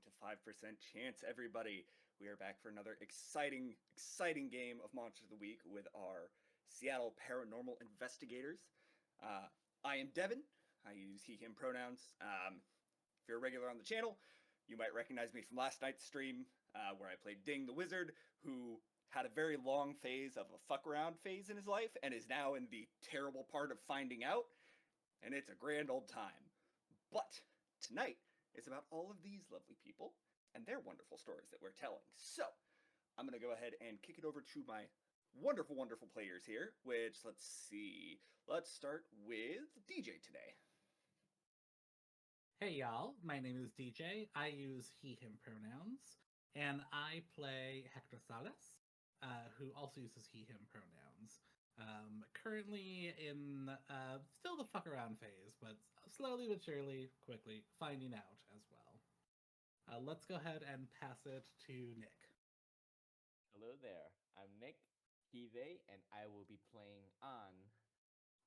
welcome to 5% Chance, everybody. We are back for another exciting game of Monster of the Week with our Seattle Paranormal Investigators. I am Devin. I use he, him pronouns. If you're a regular on the channel, you might recognize me from last night's stream where I played Ding the Wizard, who had a very long phase of a fuck around phase in his life and is now in the terrible part of finding out, and it's a grand old time. But tonight is about all of these lovely people and their wonderful stories that we're telling. So I'm going to go ahead and kick it over to my wonderful players here, which, let's see, let's start with DJ today. Hey y'all, my name is DJ. I use he, him pronouns, and I play Hector Salas, who also uses he, him pronouns. Currently in still the fuck around phase, but slowly but surely, quickly finding out as well. Let's go ahead and pass it to Nick. Hello there, I'm Nick, he, they, and I will be playing An,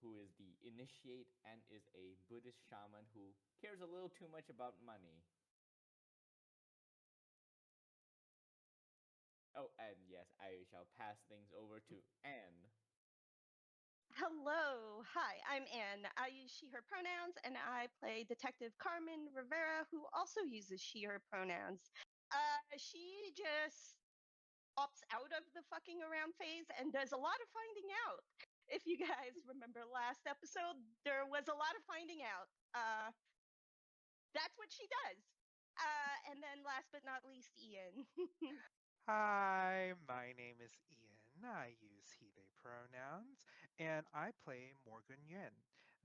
who is the initiate and is a Buddhist shaman who cares a little too much about money. Oh, and yes, I shall pass things over to Anne. Hello, hi, I'm Anne. I use she, her pronouns, and I play Detective Carmen Rivera, who also uses she, her pronouns. She just opts out of the fucking around phase and does a lot of finding out. If you guys remember last episode, there was a lot of finding out. That's what she does. And then last but not least, Ian. Hi, my name is Ian. I use he, they pronouns, and I play Morgan Yuen.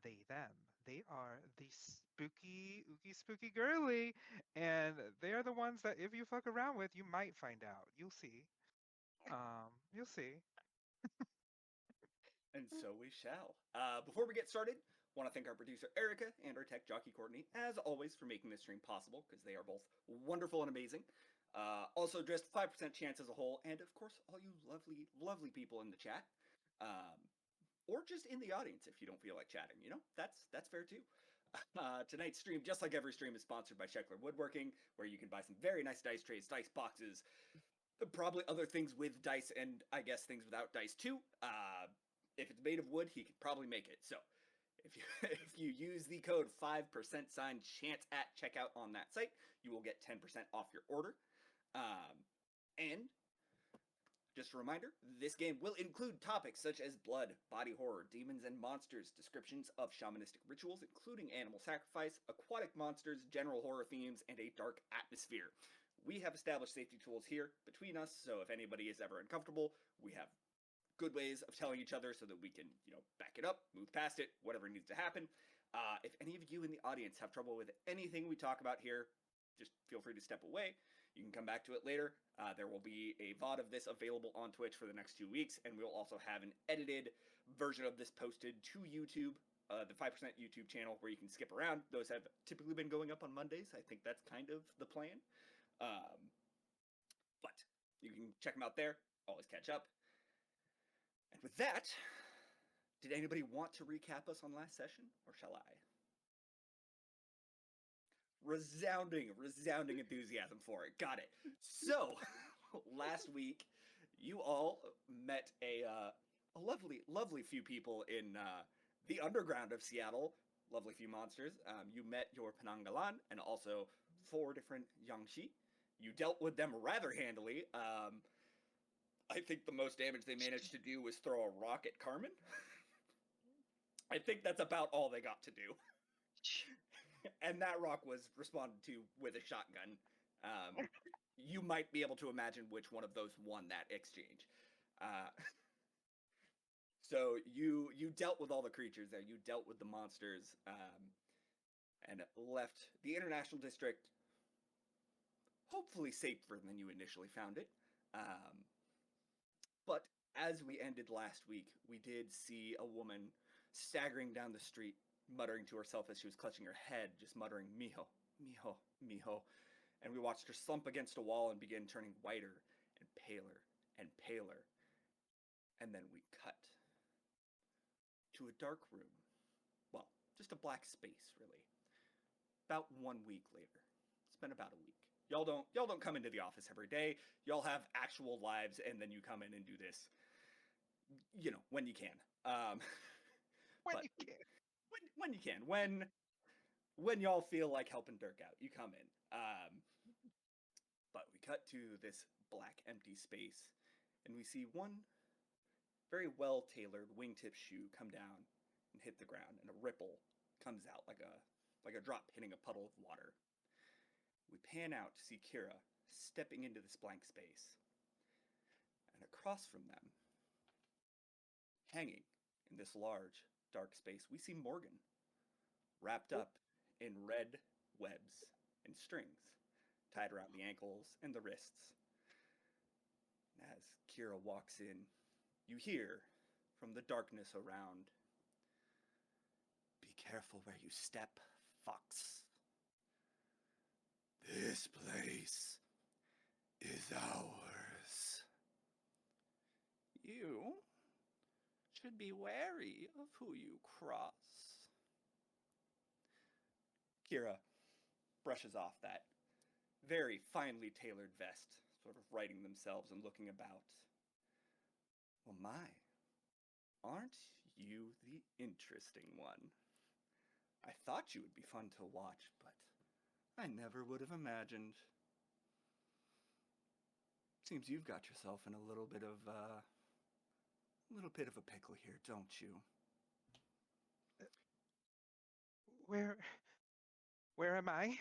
They, them. They are the spooky, ooky, spooky girly, and they are the ones that if you fuck around with, you might find out. You'll see. You'll see. And so we shall. Before we get started, want to thank our producer Erica and our tech jockey Courtney, as always, for making this stream possible, because they are both wonderful and amazing. Also, just 5% Chance as a whole, and of course, all you lovely people in the chat, or just in the audience if you don't feel like chatting. You know, that's fair too. Tonight's stream, just like every stream, is sponsored by Sheckler Woodworking, where you can buy some very nice dice trays, dice boxes, probably other things with dice, and I guess things without dice too. If it's made of wood, he could probably make it. So if you use the code 5% sign chance at checkout on that site, you will get 10% off your order. And just a reminder, this game will include topics such as blood, body horror, demons and monsters, descriptions of shamanistic rituals, including animal sacrifice, aquatic monsters, general horror themes, and a dark atmosphere. We have established safety tools here between us, so if anybody is ever uncomfortable, we have good ways of telling each other so that we can, back it up, move past it, whatever needs to happen. If any of you in the audience have trouble with anything we talk about here, just feel free to step away. You can come back to it later. There will be a VOD of this available on Twitch for the next 2 weeks, and we'll also have an edited version of this posted to YouTube, the 5% YouTube channel, where you can skip around. Those have typically been going up on Mondays. I think that's kind of the plan. But you can check them out there. Always catch up. And with that, did anybody want to recap us on last session, or shall I? Resounding enthusiasm for it. Got it. So, last week, you all met a lovely few people in the underground of Seattle. Lovely few monsters. You met your Penangalan and also 4 different Yangshi. You dealt with them rather handily. I think the most damage they managed to do was throw a rock at Carmen. I think that's about all they got to do. And that rock was responded to with a shotgun. You might be able to imagine which one of those won that exchange. So you dealt with all the creatures there. You dealt with the monsters, and left the International District hopefully safer than you initially found it. But as we ended last week, we did see a woman staggering down the street, muttering to herself as she was clutching her head, just muttering, "Mijo, mijo, mijo." And we watched her slump against a wall and begin turning whiter and paler and paler. And then we cut to a dark room. Well, just a black space, really. About 1 week later. It's been about a week. y'all don't come into the office every day. Y'all have actual lives, and then you come in and do this, when you can. When But you can. when you can, when y'all feel like helping Dirk out, you come in. But we cut to this black empty space, and we see one very well tailored wingtip shoe come down and hit the ground, and a ripple comes out like a drop hitting a puddle of water. We pan out to see Kira stepping into this blank space, and across from them, hanging in this large, dark space, we see Morgan, wrapped up in red webs and strings, tied around the ankles and the wrists. And as Kira walks in, you hear from the darkness around, "Be careful where you step, fox. This place is ours. You should be wary of who you cross." Kira brushes off that very finely tailored vest, sort of righting themselves and looking about. "Well, my, aren't you the interesting one? I thought you would be fun to watch, but I never would have imagined. Seems you've got yourself in a little bit of a pickle here, don't you?" Where am I?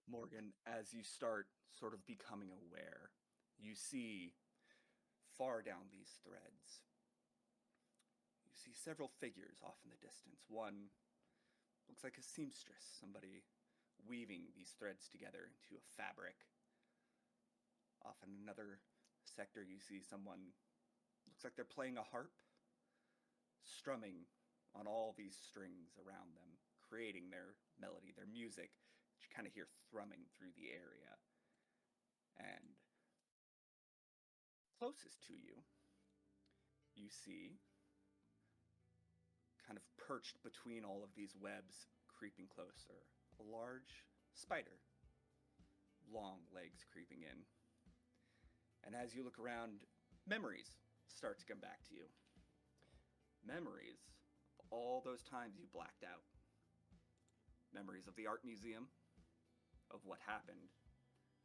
Morgan, as you start sort of becoming aware, you see far down these threads. You see several figures off in the distance. One looks like a seamstress, somebody weaving these threads together into a fabric. Off in another sector, you see someone, looks like they're playing a harp, strumming on all these strings around them, creating their melody, their music, that you kind of hear thrumming through the area. And closest to you, you see, kind of perched between all of these webs, creeping closer, a large spider, long legs creeping in. And as you look around, memories start to come back to you. Memories of all those times you blacked out. Memories of the art museum, of what happened.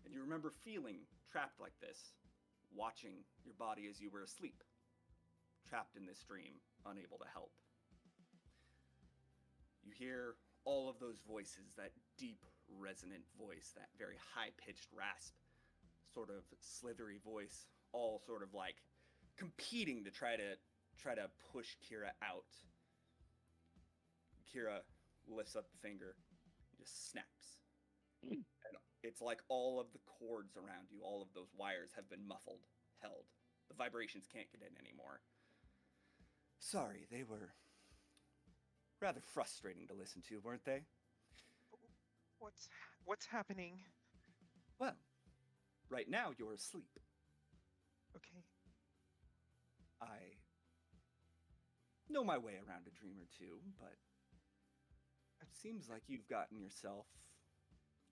And you remember feeling trapped like this, watching your body as you were asleep, trapped in this dream, unable to help. You hear all of those voices, that deep, resonant voice, that very high-pitched rasp, sort of slithery voice, all sort of like competing to try to push Kira out. Kira lifts up the finger and just snaps. And it's like all of the cords around you, all of those wires have been muffled, held. The vibrations can't get in anymore. Sorry, they were rather frustrating to listen to, weren't they? What's happening? Well, right now you're asleep. Okay. I know my way around a dream or two, but it seems like you've gotten yourself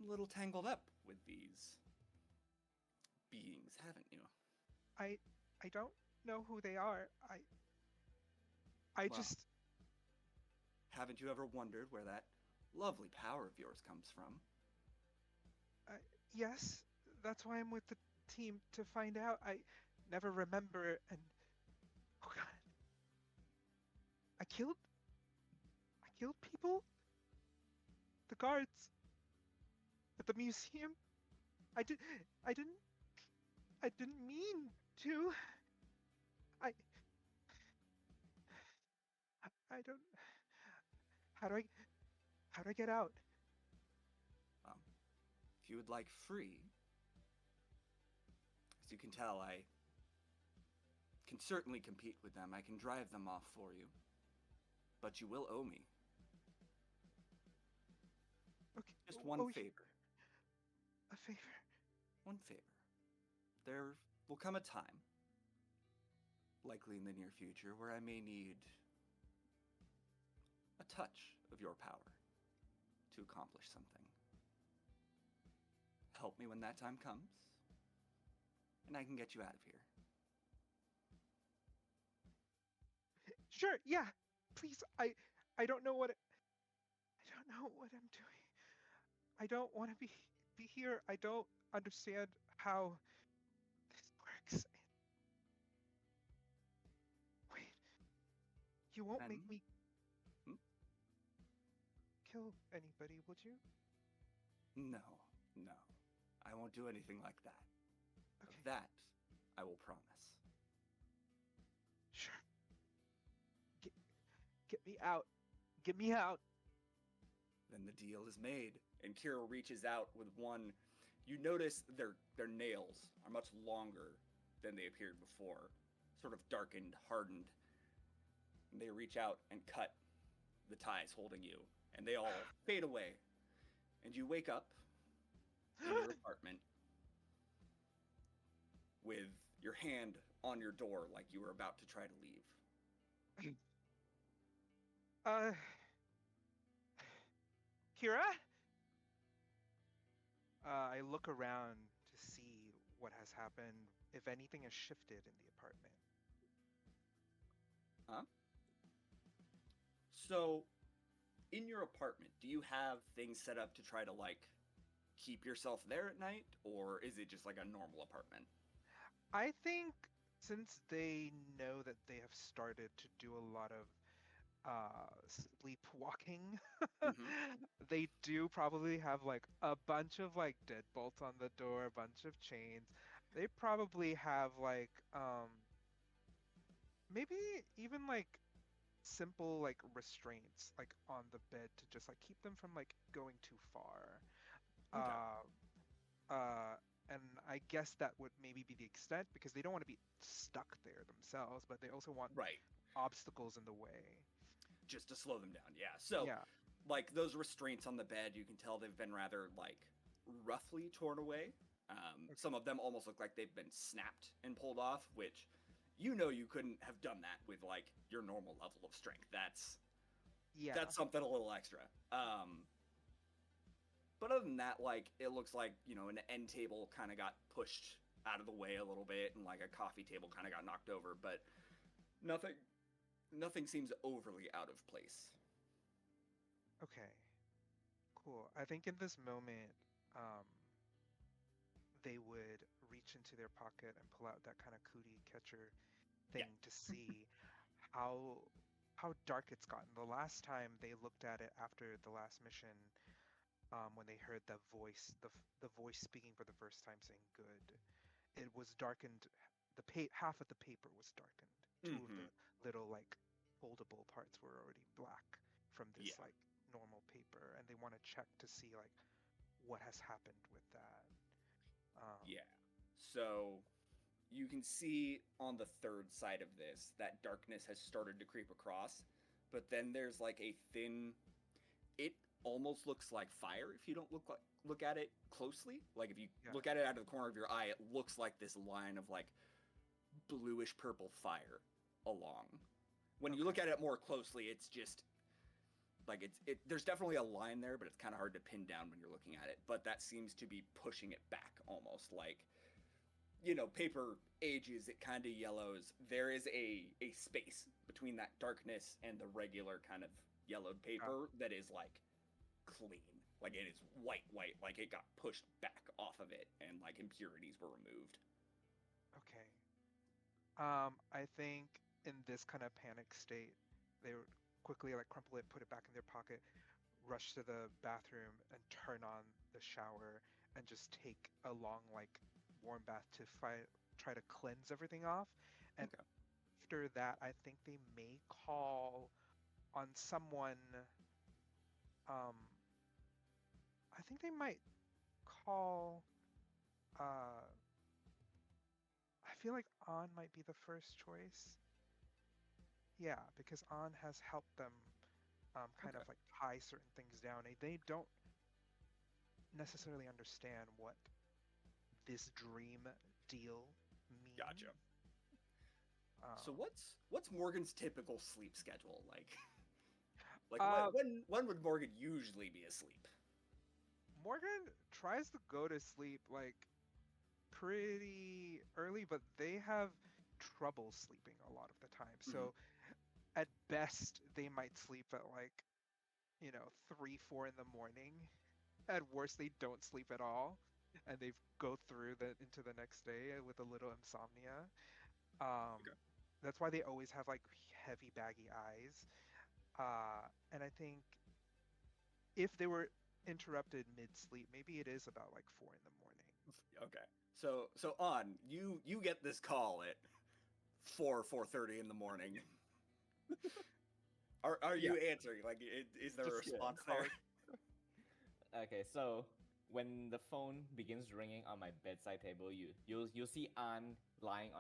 a little tangled up with these beings, haven't you? I don't know who they are. I Well, just haven't you ever wondered where that lovely power of yours comes from? yes, that's why I'm with the team to find out. I never remember and oh god. I killed people? The guards at the museum? I did I didn't I didn't mean to. I I don't how do I get out? If you would like free, as you can tell, I can certainly compete with them. I can drive them off for you. But you will owe me. Okay. Just one favor. A favor. One favor. There will come a time, likely in the near future, where I may need a touch of your power to accomplish something. help me when that time comes, and I can get you out of here. Sure, yeah. Please, I don't know what I don't know what I'm doing. I don't want to be here. I don't understand how this works. Wait, you won't make Then, me hmm? kill anybody, would you? No, no. I won't do anything like that. Okay, That I will promise. sure. Get get me out. Get me out. Then the deal is made, and Kira reaches out with one. You notice their nails are much longer than they appeared before, sort of darkened, hardened. And they reach out and cut the ties holding you, and they all fade away. And you wake up in your apartment with your hand on your door like you were about to try to leave. uh, Kira? I look around to see what has happened, if anything has shifted in the apartment. Huh? So, in your apartment, do you have things set up to try to like keep yourself there at night, or is it just like a normal apartment? I think since they know that they have started to do a lot of sleepwalking, Mm-hmm. they do probably have like a bunch of like deadbolts on the door, a bunch of chains. They probably have like maybe even like simple like restraints like on the bed to just like keep them from like going too far. Okay. Uh, uh, and I guess that would maybe be the extent because they don't want to be stuck there themselves, but they also want Right. obstacles in the way. Just to slow them down. Yeah. So, Yeah. like those restraints on the bed, you can tell they've been rather like roughly torn away. Some of them almost look like they've been snapped and pulled off, which you know you couldn't have done that with like your normal level of strength. Yeah. That's something a little extra. But other than that, like it looks like an end table kind of got pushed out of the way a little bit, and like a coffee table kind of got knocked over, but nothing seems overly out of place. Okay. Cool. I think in this moment, um, they would reach into their pocket and pull out that kind of cootie catcher Yeah. thing to see how how dark it's gotten. The last time they looked at it after the last mission, when they heard the voice, the voice speaking for the first time saying "good," it was darkened. Half of the paper was darkened. Two of Mm-hmm. the little like foldable parts were already black from this Yeah. like normal paper, and they want to check to see like what has happened with that. Um, Yeah. So you can see on the third side of this that darkness has started to creep across, but then there's like a thin. It almost looks like fire if you don't look at it closely. Like if you yeah. look at it out of the corner of your eye, it looks like this line of like bluish purple fire along. When you look Okay. at it more closely, it's just like there's definitely a line there, but it's kind of hard to pin down when you're looking at it. But that seems to be pushing it back almost like paper ages, it kind of yellows. There is a space between that darkness and the regular kind of yellowed Uh, paper that is like clean. Like it is white, like it got pushed back off of it and like impurities were removed. okay. I think in this kind of panic state, they would quickly like crumple it, put it back in their pocket, rush to the bathroom, and turn on the shower and just take a long like warm bath to try to cleanse everything off. And Okay. after that, I think they may call on someone. Um, I think they might call. Uh, I feel like On might be the first choice. Yeah, because On has helped them kind Okay. of like tie certain things down. They don't necessarily understand what this dream deal Gotcha. means. So Um, what's Morgan's typical sleep schedule like? Like uh, when would Morgan usually be asleep? Morgan tries to go to sleep like pretty early, but they have trouble sleeping a lot of the time. So at best, they might sleep at like, 3, 4 in the morning. At worst, they don't sleep at all, and they go through into the next day with a little insomnia. Okay. That's why they always have like heavy, baggy eyes. And I think if they were interrupted mid-sleep, maybe it is about like 4 in the morning. Okay. So on you get this call at 4:30 in the morning. Are you answering? Like, is there a Just, yeah, response there? Okay, so when the phone begins ringing on my bedside table, you'll see Anne lying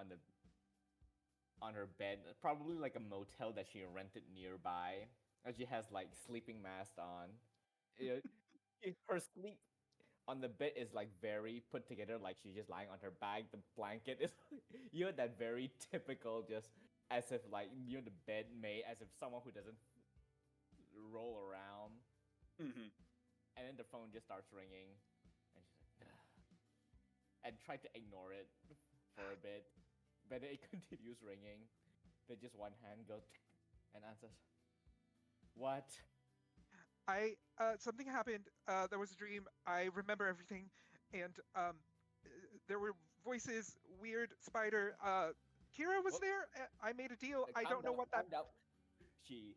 on her bed, probably like a motel that she rented nearby, and she has like sleeping mask on. You know, her sleep on the bed is like very put together, like she's just lying on her back. The blanket is, that very typical, just as if like the bed made as if someone who doesn't roll around. Mm-hmm. And then the phone just starts ringing, and she's like, and try to ignore it for a bit, but it continues ringing. Then just one hand goes and answers, "What?" Something happened. There was a dream. I remember everything, and there were voices. Weird spider. Kira was Whoop. there. I made a deal. I Calm don't know down, what that. calm down. She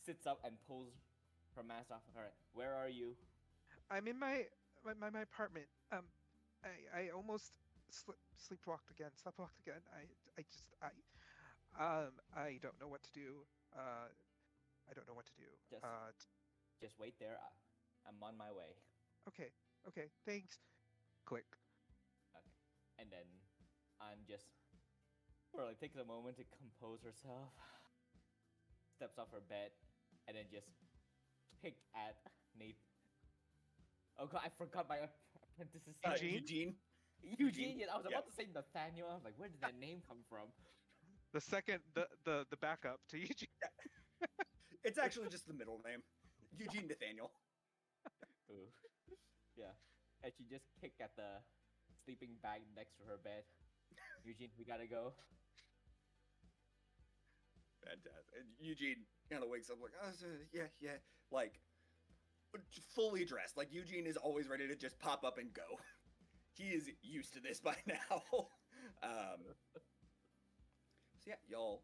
sits up and pulls her mask off. All right, where are you? I'm in my apartment. I almost sleepwalked again. Sleepwalked again. I just I don't know what to do. I don't know what to do. Just, just wait there. I'm on my way. Okay. Okay. Thanks. Click. Okay, and then Anne just takes a moment to compose herself, steps off her bed, and then just pick at Nate. Oh god, I forgot my apprentice's name. Eugene? Eugene. I was Yeah. about to say Nathaniel. I was like, where did that name come from? The second the backup to Eugene. It's actually just the middle name, Eugene Nathaniel. Ooh. Yeah, and she just kicked at the sleeping bag next to her bed. Eugene, we gotta go. Fantastic. And Eugene kind of wakes up like, yeah, like fully dressed. Like Eugene is always ready to just pop up and go. He is used to this by now. So yeah, y'all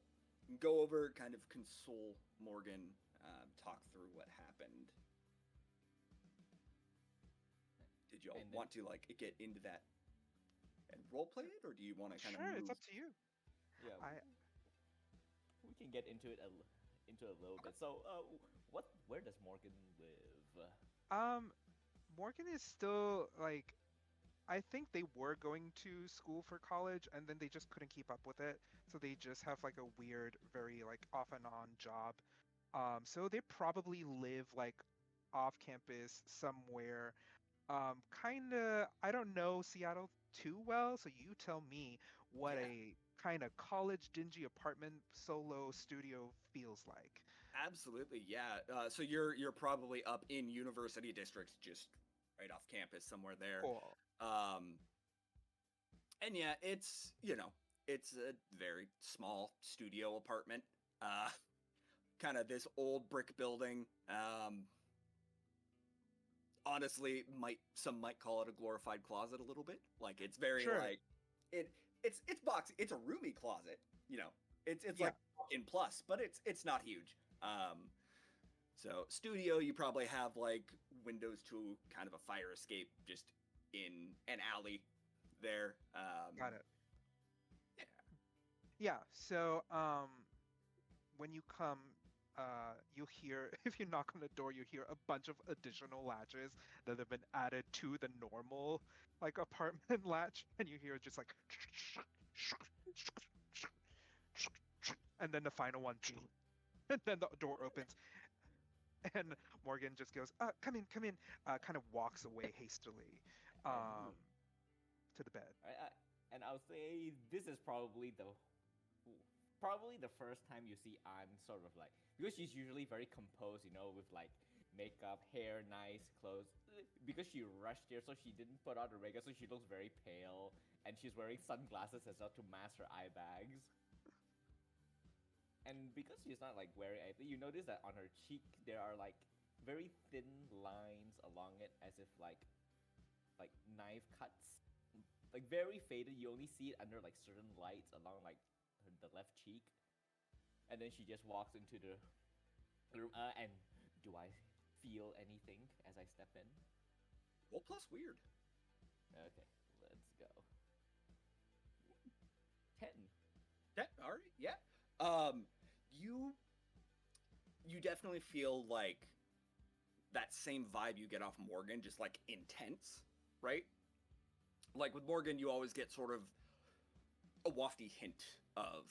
go over, kind of console Morgan, talk through what happened. Did y'all want to like get into that and role play it, or do you want to kind of Sure, move? it's up to you. Yeah, we can get into it into a little bit. So, where does Morgan live? Morgan is still like, I think they were going to school for college and then they just couldn't keep up with it. So they just have like a weird, very like off and on job. So they probably live like off campus somewhere. Kinda, I don't know Seattle too well, so you tell me what Yeah, a kind of college dingy apartment solo studio feels like. absolutely. Yeah. So you're probably up in University District, just right off campus somewhere there. Cool. Um, and yeah, it's a very small studio apartment. Uh, kind of this old brick building. Honestly, some might call it a glorified closet a little bit. Like it's very Sure. like it's boxy. It's a roomy closet. It's Yeah. like in plus, but it's not huge. So studio, you probably have like windows to kind of a fire escape just in an alley there. Got it. Yeah. Yeah, so when you come, you hear, if you knock on the door, you hear a bunch of additional latches that have been added to the normal like apartment latch, and you hear just like, and then the final one, and then the door opens, and Morgan just goes, come in, come in, kind of walks away hastily, And, to the bed. and I'll say this is probably the first time you see Anne sort of like, because she's usually very composed, with like makeup, hair nice, clothes. Because she rushed here, so she didn't put on the makeup, so she looks very pale. And she's wearing sunglasses as well to mask her eye bags. And because she's not like wearing anything, you notice that on her cheek there are like very thin lines along it, as if like knife cuts, like very faded. You only see it under like certain lights along like the left cheek, and then she just walks into the room. And do I feel anything as I step in? Roll plus weird. Okay, let's go. 10. Yeah, all right, yeah. You definitely feel like that same vibe you get off Morgan, just like intense, right? Like with Morgan, you always get sort of a wafty hint of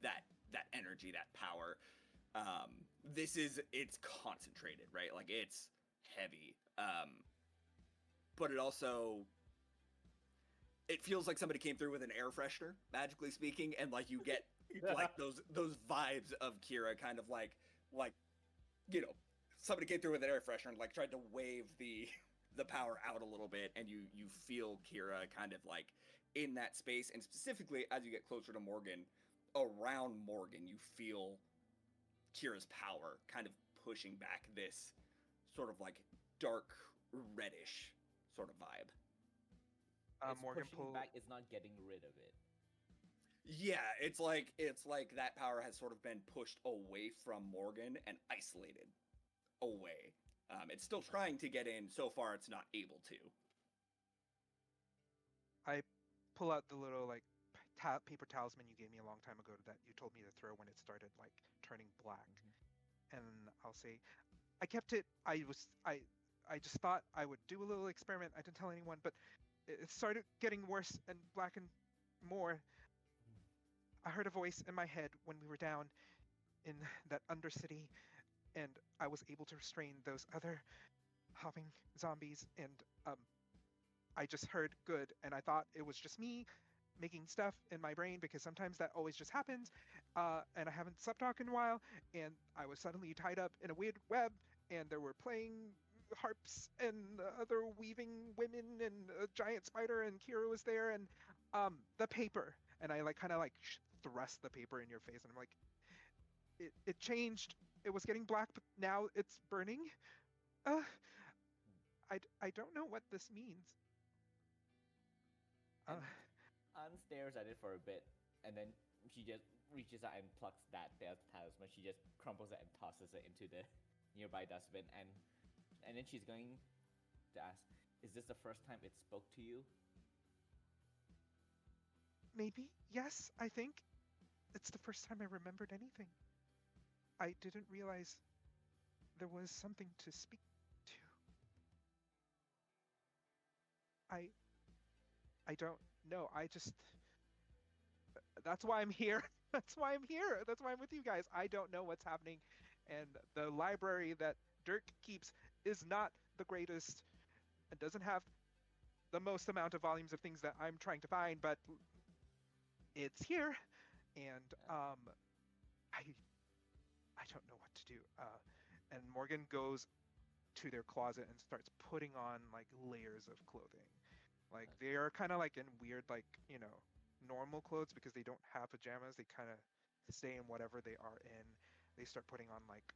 that energy, that power. It's concentrated, right? Like it's heavy. But it feels like somebody came through with an air freshener, magically speaking, and like you get like those vibes of Kira, kind of like somebody came through with an air freshener and like tried to wave the power out a little bit, and you feel Kira kind of like in that space, and specifically as you get closer to Morgan, around Morgan, you feel Kira's power kind of pushing back this sort of like dark reddish sort of vibe. It's Morgan pushing back. It's not getting rid of it. Yeah, it's like that power has sort of been pushed away from Morgan and isolated away. It's still trying to get in. So far, it's not able to. I pull out the little like paper talisman you gave me a long time ago that you told me to throw when it started like turning black, and I'll say, I kept it. I just thought I would do a little experiment. I didn't tell anyone, but it started getting worse and blackened more. I heard a voice in my head when we were down in that undercity, and I was able to restrain those other hopping zombies, and I just heard good, and I thought it was just me making stuff in my brain, because sometimes that always just happens, and I haven't slept talk in a while, and I was suddenly tied up in a weird web, and there were playing harps and other weaving women and a giant spider, and Kira was there, and the paper, and I like kind of like thrust the paper in your face, and I'm like, it changed. It was getting black, but now it's burning. Uh, I don't know what this means. And Anne stares at it for a bit, and then she just reaches out and plucks that talisman. She just crumples it and tosses it into the nearby dustbin, and then she's going to ask, "Is this the first time it spoke to you?" Maybe, yes, I think. It's the first time I remembered anything. I didn't realize there was something to speak to. I don't know. That's why I'm here. That's why I'm here. That's why I'm with you guys. I don't know what's happening, and the library that Dirk keeps is not the greatest. It doesn't have the most amount of volumes of things that I'm trying to find, but it's here, and I don't know what to do. And Morgan goes to their closet and starts putting on like layers of clothing. Like they are kind of like in weird like, normal clothes, because they don't have pajamas. They kind of stay in whatever they are in. They start putting on like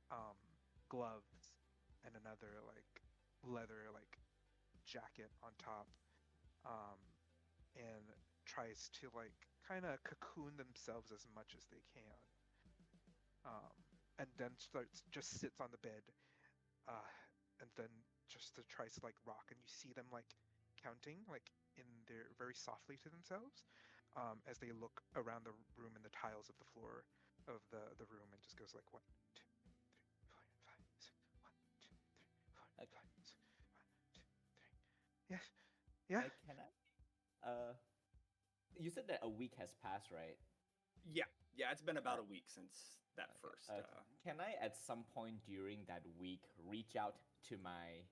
gloves and another like leather like jacket on top. And tries to like kind of cocoon themselves as much as they can. And then just sits on the bed, and then just tries to like rock, and you see them like counting like in their very softly to themselves, as they look around the room and the tiles of the floor of the room, and just goes like 1, 2, 3, 4, 5, 6, 1, 2, 3, 4, 5, 6, 1, 2, 3. Yes, yeah. Can I? You said that a week has passed, right? Yeah, it's been about a week since that Okay. first. Can I, at some point during that week, reach out to my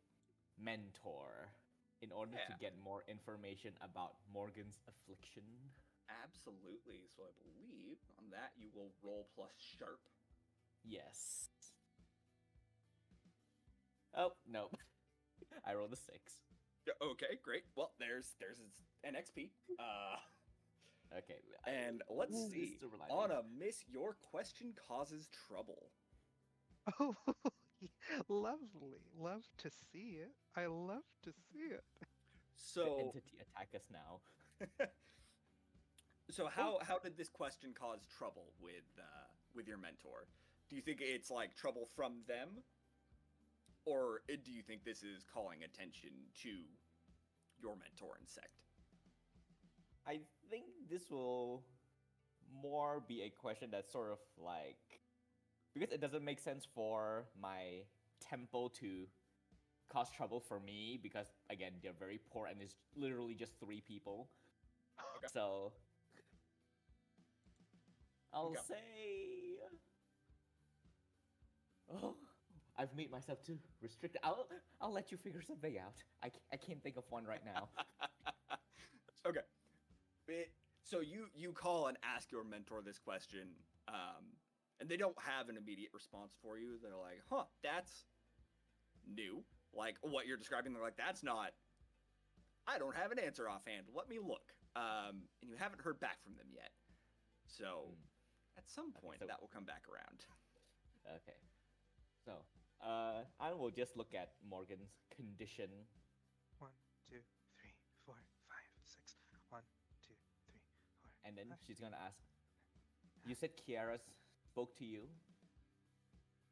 mentor in order to Yeah. get more information about Morgan's affliction? Absolutely. So I believe on that you will roll plus sharp. Yes. Oh no, I rolled a 6. Yeah, okay, great. Well, there's an XP. Okay, And let's Ooh, see. silver lining. On a miss, your question causes trouble. Oh, lovely. Love to see it. I love to see it. The So, entity attack us now. so how did this question cause trouble with your mentor? Do you think it's like trouble from them, or do you think this is calling attention to your mentor and sect? I think this will more be a question that's sort of like, because it doesn't make sense for my temple to cause trouble for me, because again they're very poor and it's literally just 3 people. Okay. So I'll Okay. say, oh, I've made myself too restricted. I'll let you figure something out. I can't think of one right now. Okay. So you call and ask your mentor this question, and they don't have an immediate response for you. They're like, "Huh, that's new." Like what you're describing, they're like, "That's not. I don't have an answer offhand. Let me look." And you haven't heard back from them yet. So at some Okay, point so- that will come back around. Okay. So, I will just look at Morgan's condition. 1, 2, 3, 4, 5, 6. 1, 2, 3, 4. And then 5. she's gonna ask, you said Kiara spoke to you?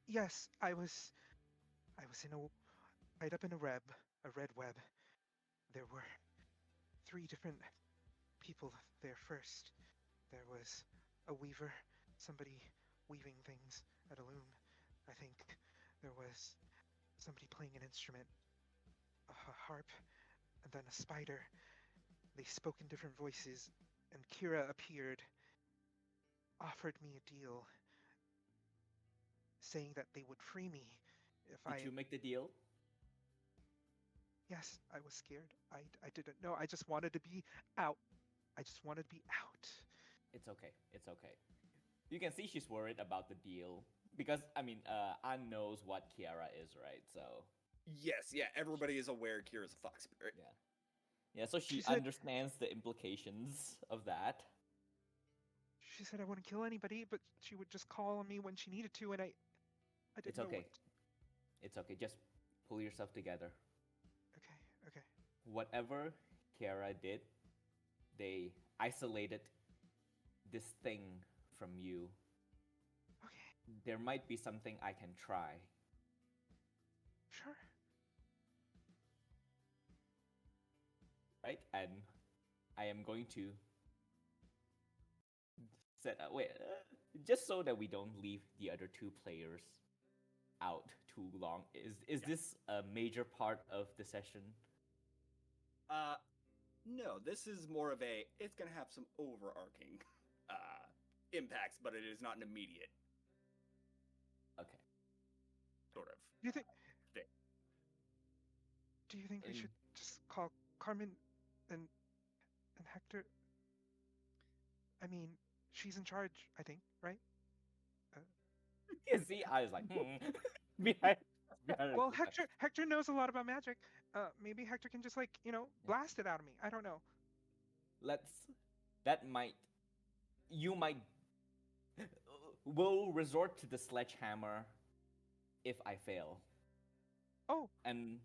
Yes, I was in a tied up in a red web. There were 3 different people there first. There was a weaver, somebody weaving things at a loom. I think there was somebody playing an instrument, a harp, and then a spider. They spoke in different voices, and Kira appeared, offered me a deal, saying that they would free me if Did you make the deal? Yes, I was scared. I didn't know. I just wanted to be out. I just wanted to be out. It's okay. It's okay. You can see she's worried about the deal. Because, I mean, Ann knows what Kiara is, right? So, Yes, yeah. Everybody is aware Kira's a fox spirit. yeah. Yeah, so she She said- understands the implications of that. She said I wouldn't kill anybody, but she would just call on me when she needed to, and I didn't It's know okay. It's okay. Just pull yourself together. Okay, okay. Whatever Kiara did, they isolated this thing from you. Okay, There might be something I can try. sure. Right? And I am going to set wait, just so that we don't leave the other 2 players out too long. Is Yeah. this a major part of the session? No, this is more of a. It's gonna have some overarching impacts, but it is not an immediate Okay. sort of. Do you think? thing. Do you think we In- should just call Carmen and Hector? I mean, she's in charge. I think, right? Yeah, see, I was like, behind Well, the Hector knows a lot about magic. Maybe Hector can just blast it out of me. I don't know. You might will resort to the sledgehammer if I fail. Oh, And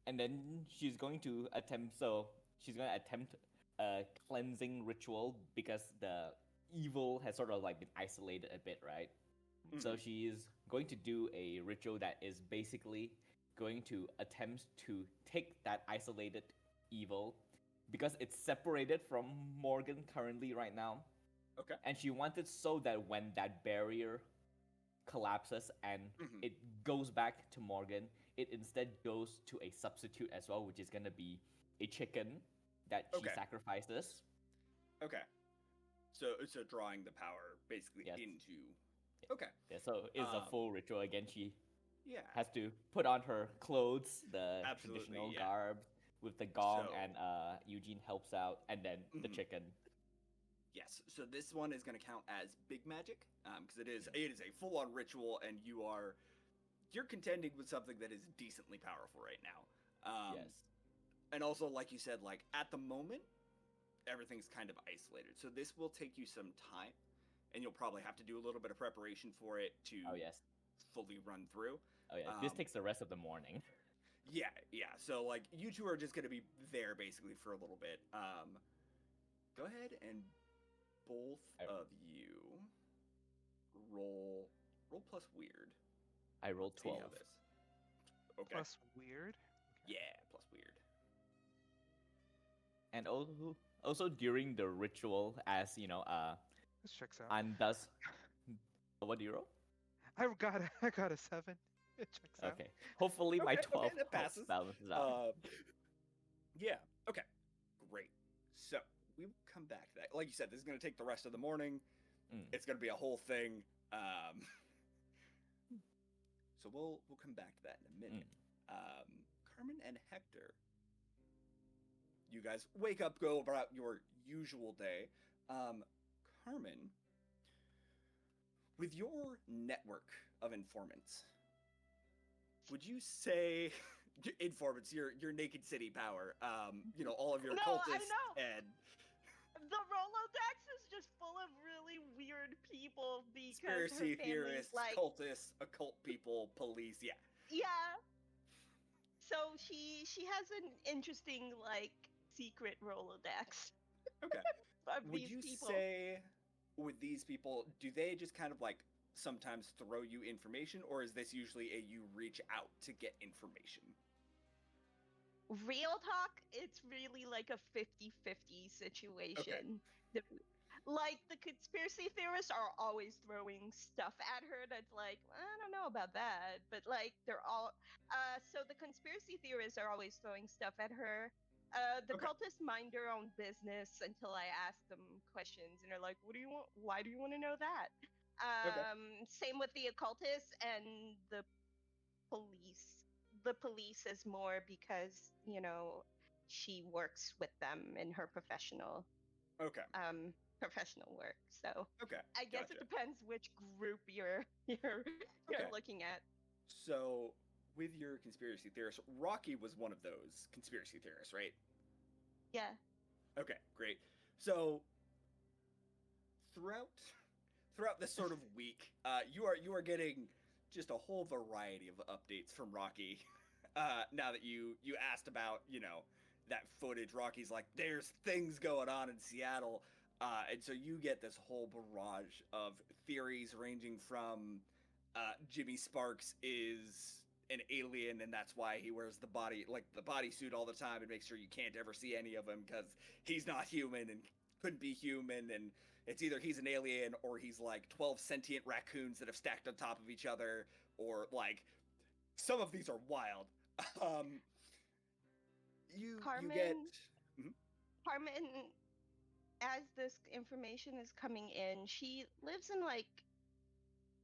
then she's going to attempt a cleansing ritual because the evil has sort of like been isolated a bit, right? So Mhm. she's going to do a ritual that is basically going to attempt to take that isolated evil because it's separated from Morgan currently right now. Okay. And she wanted so that when that barrier collapses and Mhm. it goes back to Morgan, it instead goes to a substitute as well, which is going to be a chicken that she Okay. sacrifices. Okay. So drawing the power basically Yes. into. Okay. Yeah, so it's a Um, full ritual. Again, she Yeah. has to put on her clothes, the Absolutely, traditional yeah. garb with the gong, So- and Eugene helps out, and then the Mhm. chicken. Yes. So this one is going to count as big magic because it is a full on ritual, and you are you're contending with something that is decently powerful right now. Yes. And also, like you said, like at the moment, everything's kind of isolated. So this will take you some time, and you'll probably have to do a little bit of preparation for it to Oh yes. fully run through. Oh yeah. This Um, takes the rest of the morning. Yeah, yeah. So like you two are just gonna be there basically for a little bit. Go ahead and both I- of you roll plus weird. I rolled See 12. how this. Okay. Plus weird. Okay. Yeah, plus weird. And also during the ritual, as you know, This checks out. Andas. What do you roll? I got a 7. It checks out. Okay. Hopefully my Okay, 12 that helps passes. balances out. Yeah. Okay. Great. So we will come back to that. Like you said, this is gonna take the rest of the morning. Mm. It's gonna be a whole thing. So we'll come back to that in a minute. Carmen and Hector, you guys wake up, go about your usual day. Carmen, with your network of informants, would you say informants, your Naked City power, you know, all of your No, I cultists know. and The Rolodex is just full of really weird people because conspiracy her family's theorists, like, cultists, occult people, police, yeah. yeah. So she has an interesting like secret Rolodex Okay. of Would these you people. say with these people, do they just kind of like sometimes throw you information, or is this usually a you reach out to get information? Real talk, it's really like a 50-50 situation. The- Like the conspiracy theorists are always throwing stuff at her that's like, I don't know about that, but like they're all so the conspiracy theorists are always throwing stuff at her. The Okay. cultists mind their own business until I ask them questions, and they're like, "What do you want? Why do you want to know that?" Okay. Same with the occultists and the police. The police is more because she works with them in her Okay. professional work. So Okay. I guess it Gotcha. depends which group you're Okay. looking at. So with your conspiracy theorist, Rocky was one of those conspiracy theorists, right? Yeah. Okay, great. So throughout this sort of week, you are getting just a whole variety of updates from Rocky. Now that you asked about that footage, Rocky's like, there's things going on in Seattle, and so you get this whole barrage of theories ranging from Jimmy Sparks is an alien and that's why he wears the bodysuit all the time and makes sure you can't ever see any of him because he's not human and couldn't be human, and it's either he's an alien or he's like 12 sentient raccoons that have stacked on top of each other, or like some of these are wild. Um, you get Carmen, Mhm. Carmen, as this information is coming in, she lives in like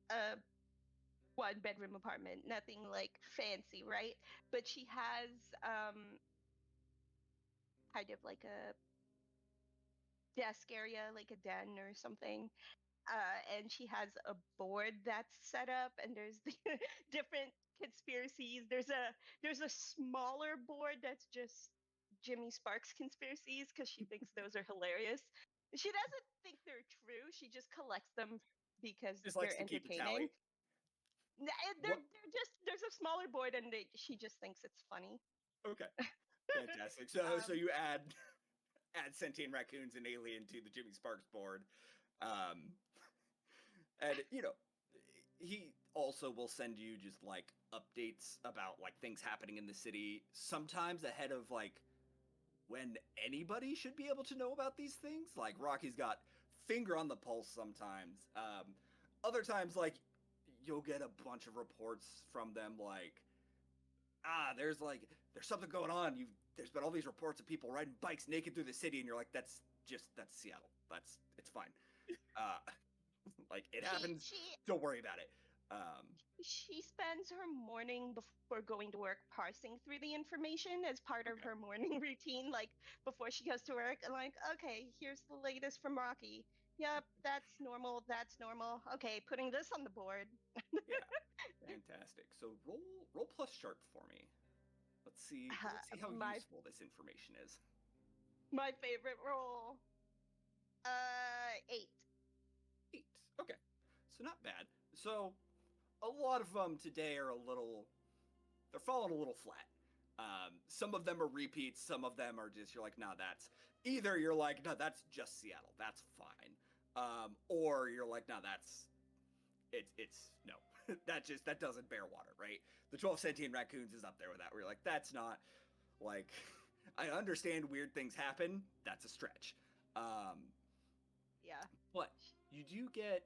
a one-bedroom apartment, nothing like fancy, right? But she has kind of like a desk area, like a den or something. And she has a board that's set up, and there's the different conspiracies. There's a smaller board that's just Jimmy Sparks conspiracies because she thinks those are hilarious. She doesn't think they're true. She just collects them because just likes they're to keep a entertaining. tally. What? They're just there's a smaller board, and she just thinks it's funny. Okay, fantastic. So um, you add sentient raccoons and alien to the Jimmy Sparks board. Um, and he also will send you just like updates about like things happening in the city, sometimes ahead of like when anybody should be able to know about these things. Like Rocky's got finger on the pulse sometimes. Other times, like you'll get a bunch of reports from them, like there's something going on. There's been all these reports of people riding bikes naked through the city, and you're like, that's Seattle. It's fine. Uh, like it she happens. she Don't worry about it. Um, she spends her morning before going to work parsing through the information as part of Okay. her morning routine, like before she goes to work. And like, okay, here's the latest from Rocky. Yep, that's normal. That's normal. Okay, putting this on the board. Yeah, fantastic. So roll plus sharp for me. Let's see how my useful this information is. my favorite roll. 8. 8. Okay, so not bad. So a lot of them today are they're falling a little flat. Some of them are repeats. Some of them are just you're like, nah, that's either you're like, no, that's just Seattle, that's fine, or you're like, no, it's no, that doesn't bear water, right? The 12 sentient raccoons is up there with that. Where you're like, that's not like, I understand weird things happen. That's a stretch, Yeah. but you do get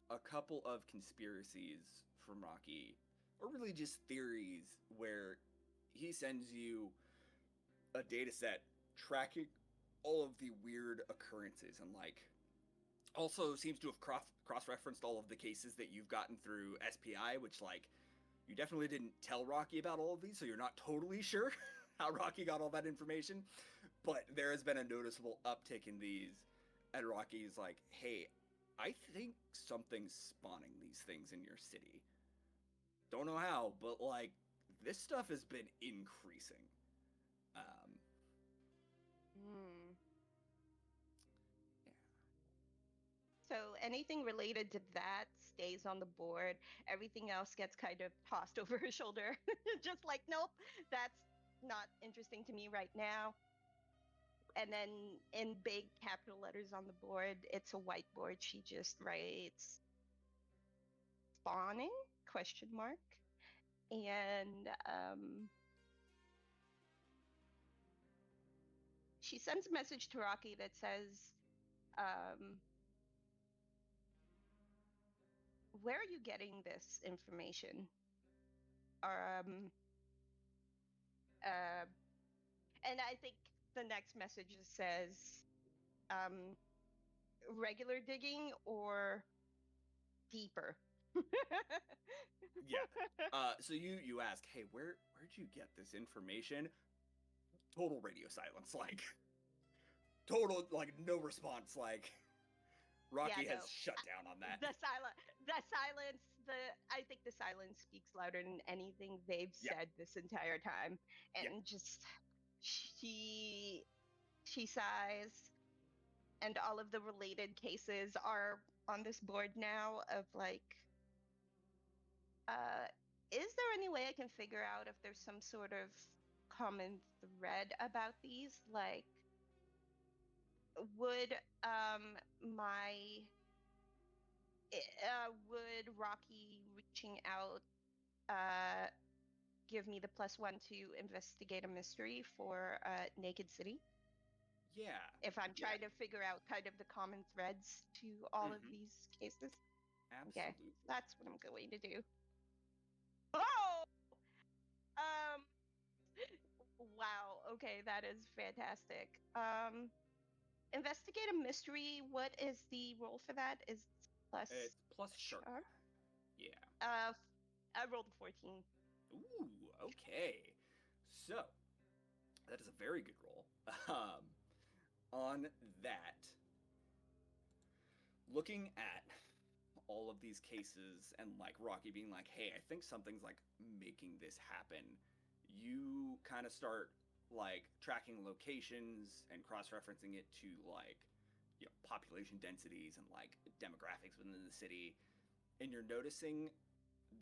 a couple of conspiracies from Rocky, or really just theories, where he sends you a data set tracking all of the weird occurrences and like also seems to have cross-referenced all of the cases that you've gotten through SPI, which like you definitely didn't tell Rocky about all of these, so you're not totally sure how Rocky got all that information, but there has been a noticeable uptick in these, and Rocky's like, hey, I think something's spawning these things in your city. Don't know how, but like this stuff has been increasing. Hmm. Yeah. So anything related to that stays on the board. Everything else gets kind of tossed over her shoulder. Just like, nope, that's not interesting to me right now. And then in big capital letters on the board, it's a whiteboard. She just writes spawning question mark. And she sends a message to Rocky that says, um, where are you getting this information? Um, uh, and I think the next message says, um, regular digging or deeper. Yeah. So you ask, hey, where'd you get this information? Total radio silence, like total like no response, like Yeah, Rocky no. has shut down on that. The silence, I think the silence speaks louder than anything they've Yeah. said this entire time. Yeah. And just she sighs, and all of the related cases are on this board now of like, is there any way I can figure out if there's some sort of common thread about these? Like, would my would Rocky reaching out give me the +1 to investigate a mystery for Naked City? Yeah. If I'm Yeah. trying to figure out kind of the common threads to all of Mhm. these cases. Okay, Absolutely. that's what I'm going to do. Oh! Um, wow. Okay, that is fantastic. Investigate a mystery. What is the roll for that? Is plus It's plus sharp. sharp? Yeah. I rolled a 14. Ooh, okay. So that is a very good roll. On that, looking at all of these cases and like Rocky being like, hey, I think something's like making this happen, you kind of start like tracking locations and cross-referencing it to like, population densities and like demographics within the city, and you're noticing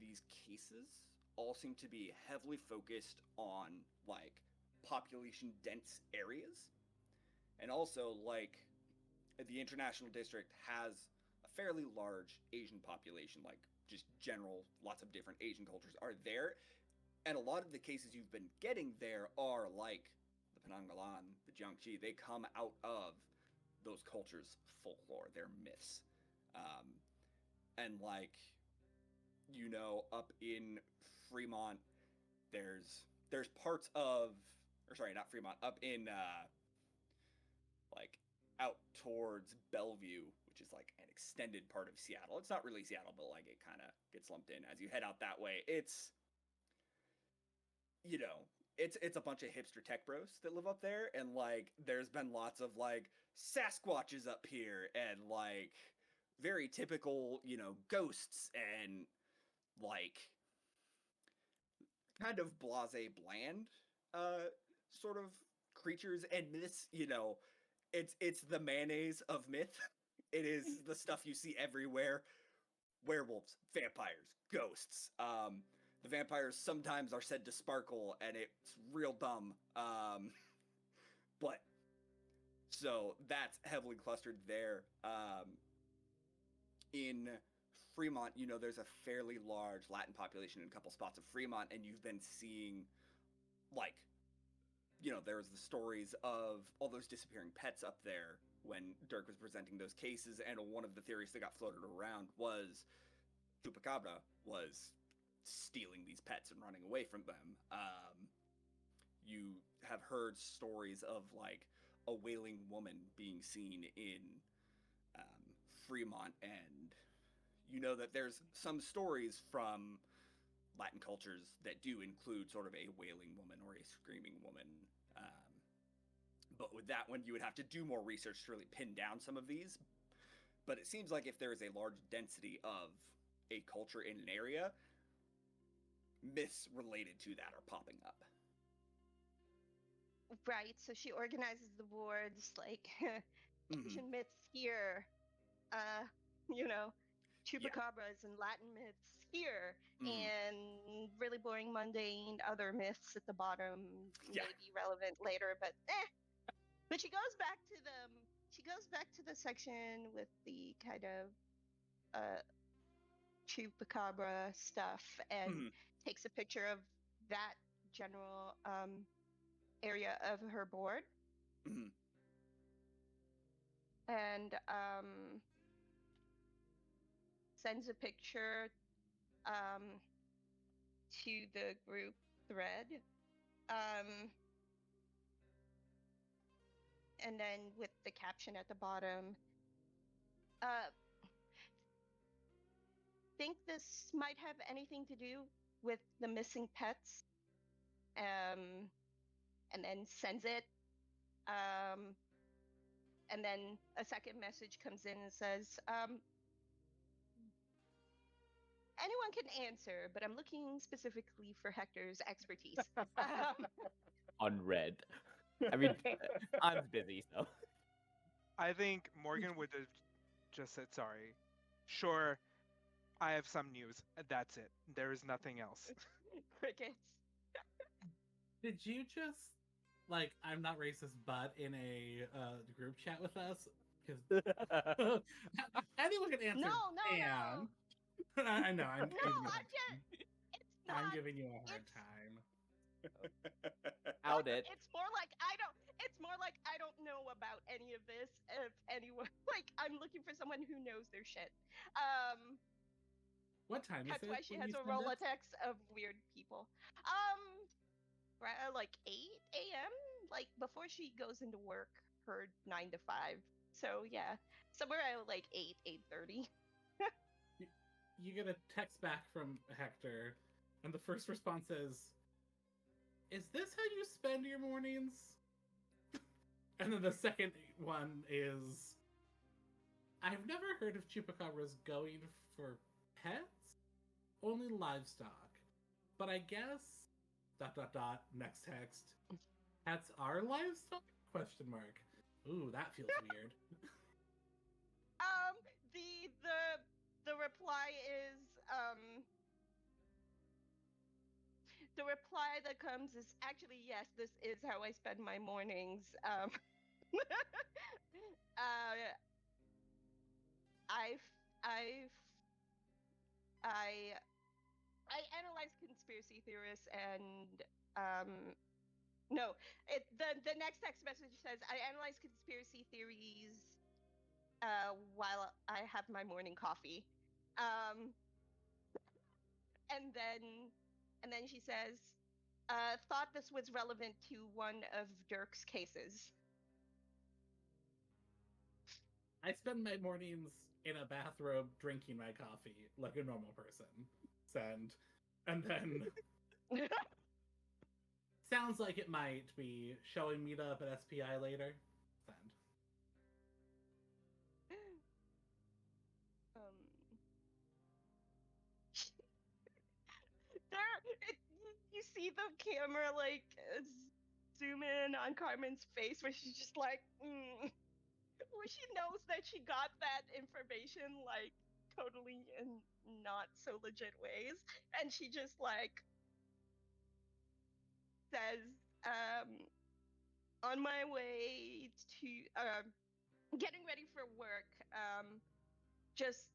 these cases all seem to be heavily focused on like population dense areas, and also like the international district has a fairly large Asian population, like just general, lots of different Asian cultures are there. And a lot of the cases you've been getting there are like the Penanggalan, the Jiangxi, they come out of those cultures' folklore, their myths. Um, and like, up in Fremont, there's parts of, or sorry, not Fremont, up in like out towards Bellevue, which is like an extended part of Seattle. It's not really Seattle, but like it kind of gets lumped in as you head out that way. It's a bunch of hipster tech bros that live up there, and like there's been lots of like Sasquatches up here and like very typical, ghosts and like kind of blasé bland sort of creatures and myths, it's the mayonnaise of myth. It is the stuff you see everywhere. Werewolves, vampires, ghosts. The vampires sometimes are said to sparkle and it's real dumb. But so that's heavily clustered there. In Fremont, there's a fairly large Latin population in a couple spots of Fremont, and you've been seeing, like, there's the stories of all those disappearing pets up there when Dirk was presenting those cases, and one of the theories that got floated around was Chupacabra was stealing these pets and running away from them. You have heard stories of, like, a wailing woman being seen in Fremont, and you know that there's some stories from Latin cultures that do include sort of a wailing woman or a screaming woman. But with that one, you would have to do more research to really pin down some of these. But it seems like if there is a large density of a culture in an area, myths related to that are popping up. Right. So she organizes the boards like Mhm. Asian myths here, you know, chupacabras and Latin myths here, Mhm. and really boring, mundane other myths at the bottom, Yeah. maybe relevant later, but eh. But she goes back to the section with the kind of chupacabra stuff and Mhm. takes a picture of that general area of her board. Mhm. And sends a picture to the group thread. And then with the caption at the bottom, think this might have anything to do with the missing pets. And then sends it. And then a second message comes in and says, anyone can answer, but I'm looking specifically for Hector's expertise. Unread. I mean, An's busy, so. I think Morgan would have just said sorry. Sure, I have some news. That's it. There is nothing else. Crickets. Did you just like I'm not racist, but in a group chat with us? Because anyone can answer. No. Dan. I know. I'm No, giving you a I'm hard just. time. It's not. I'm giving you a hard it's- time. Out it. It's more like I don't. It's more like I don't know about any of this. If anyone, like, I'm looking for someone who knows their shit. What time is That's it? why she when has you a send it? Rolodex of weird people. Like 8 a.m. Like before she goes into work, her 9 to 5. So yeah, somewhere at like 8:30. You get a text back from Hector, and the first response is this how you spend your mornings? And then the second one is, I've never heard of chupacabras going for pets, only livestock. But I guess ... next text. Pets are livestock? Question mark. Ooh, that feels weird. The reply is the reply that comes is actually, yes, this is how I spend my mornings. I've I've I analyze conspiracy theorists and no, the next text message says I analyze conspiracy theories while I have my morning coffee. And then she says, thought this was relevant to one of Dirk's cases. I spend my mornings in a bathrobe drinking my coffee like a normal person. Send. And then sounds like it might be showing meetup at SPI later. Send. see the camera like zoom in on Carmen's face where she's just like, where she knows that she got that information like totally in not so legit ways, and she just like says, on my way to getting ready for work, just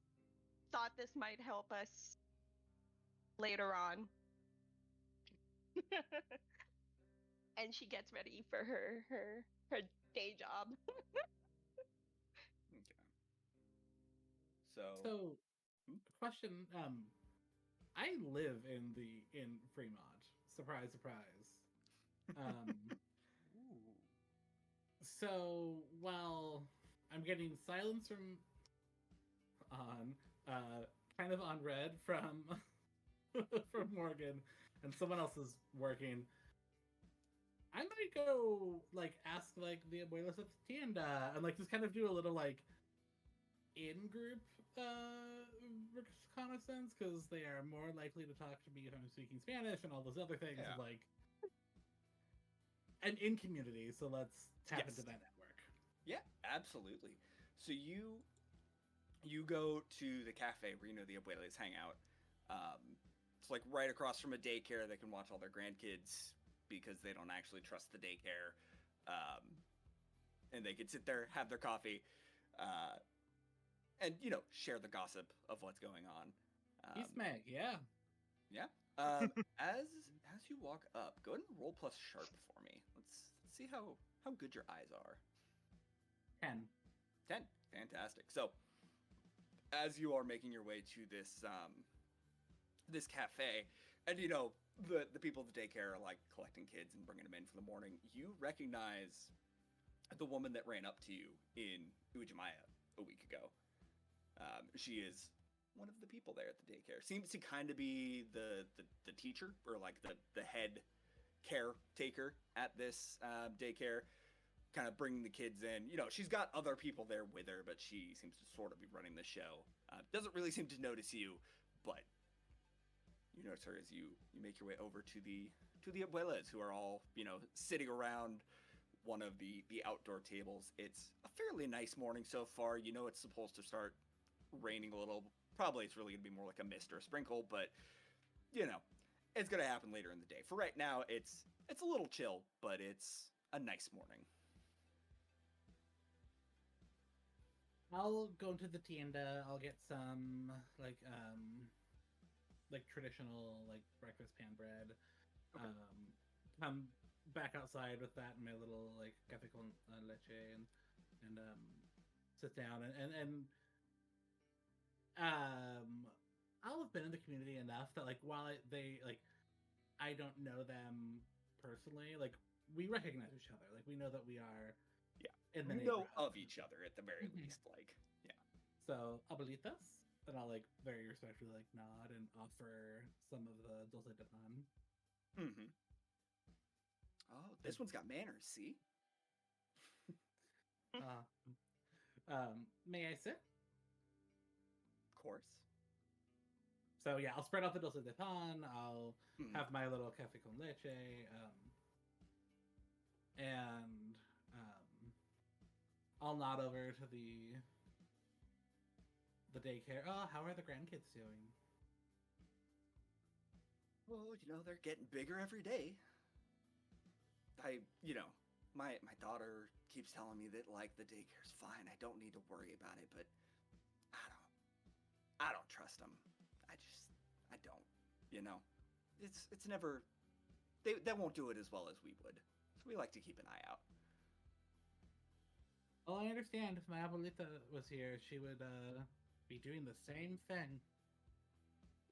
thought this might help us later on. And she gets ready for her day job. Okay. So, So, Hmm? question. I live in Fremont. Surprise, surprise. Um, Ooh. so while I'm getting silence on, kind of on red from from Morgan, and someone else is working. I might go like ask like the abuelos at the tienda and like just kind of do a little like in-group reconnaissance because they are more likely to talk to me if I'm speaking Spanish and all those other things. Yeah. Of, like, and in community, so let's tap Yes. into that network. yeah, absolutely. So you go to the cafe where the abuelas hang out. It's like right across from a daycare. They can watch all their grandkids because they don't actually trust the daycare, and they can sit there, have their coffee, and share the gossip of what's going on. Peace, Meg. Yeah. Yeah. As you walk up, go ahead and roll plus sharp for me. Let's see how good your eyes are. 10. 10. Fantastic. So, as you are making your way to this cafe, and the people at the daycare are like collecting kids and bringing them in for the morning, you recognize the woman that ran up to you in Ujimaya a week ago. She is one of the people there at the daycare. Seems to kind of be the teacher or like the head caretaker at this daycare, kind of bringing the kids in. She's got other people there with her, but she seems to sort of be running the show. Doesn't really seem to notice you, but you notice her as you make your way over to the abuelas, who are all sitting around one of the outdoor tables. It's a fairly nice morning so far. It's supposed to start raining a little. Probably it's really gonna be more like a mist or a sprinkle, but it's gonna happen later in the day. For right now, it's a little chill, but it's a nice morning. I'll go into the tienda. I'll get some like traditional like breakfast pan bread. Okay. Come back outside with that and my little like café con leche and sit down and I'll have been in the community enough that like while they like I don't know them personally, like we recognize each other. Like we know that we are in the know neighborhood. of each other at the very Mhm. least. Like, yeah. So abuelitas, and I'll like very respectfully like nod and offer some of the dulce de pan. Mm-hmm. Oh, this one's got manners. See? Uh, may I sit? Of course. So yeah, I'll spread out the dulce de pan. I'll Mhm. have my little cafe con leche, and I'll nod over to the daycare. Oh, how are the grandkids doing? Well, they're getting bigger every day. My daughter keeps telling me that like the daycare's fine. I don't need to worry about it, but I don't trust them. I don't. It's never they won't do it as well as we would. So we like to keep an eye out. Well, I understand. If my abuelita was here, she would be doing the same thing.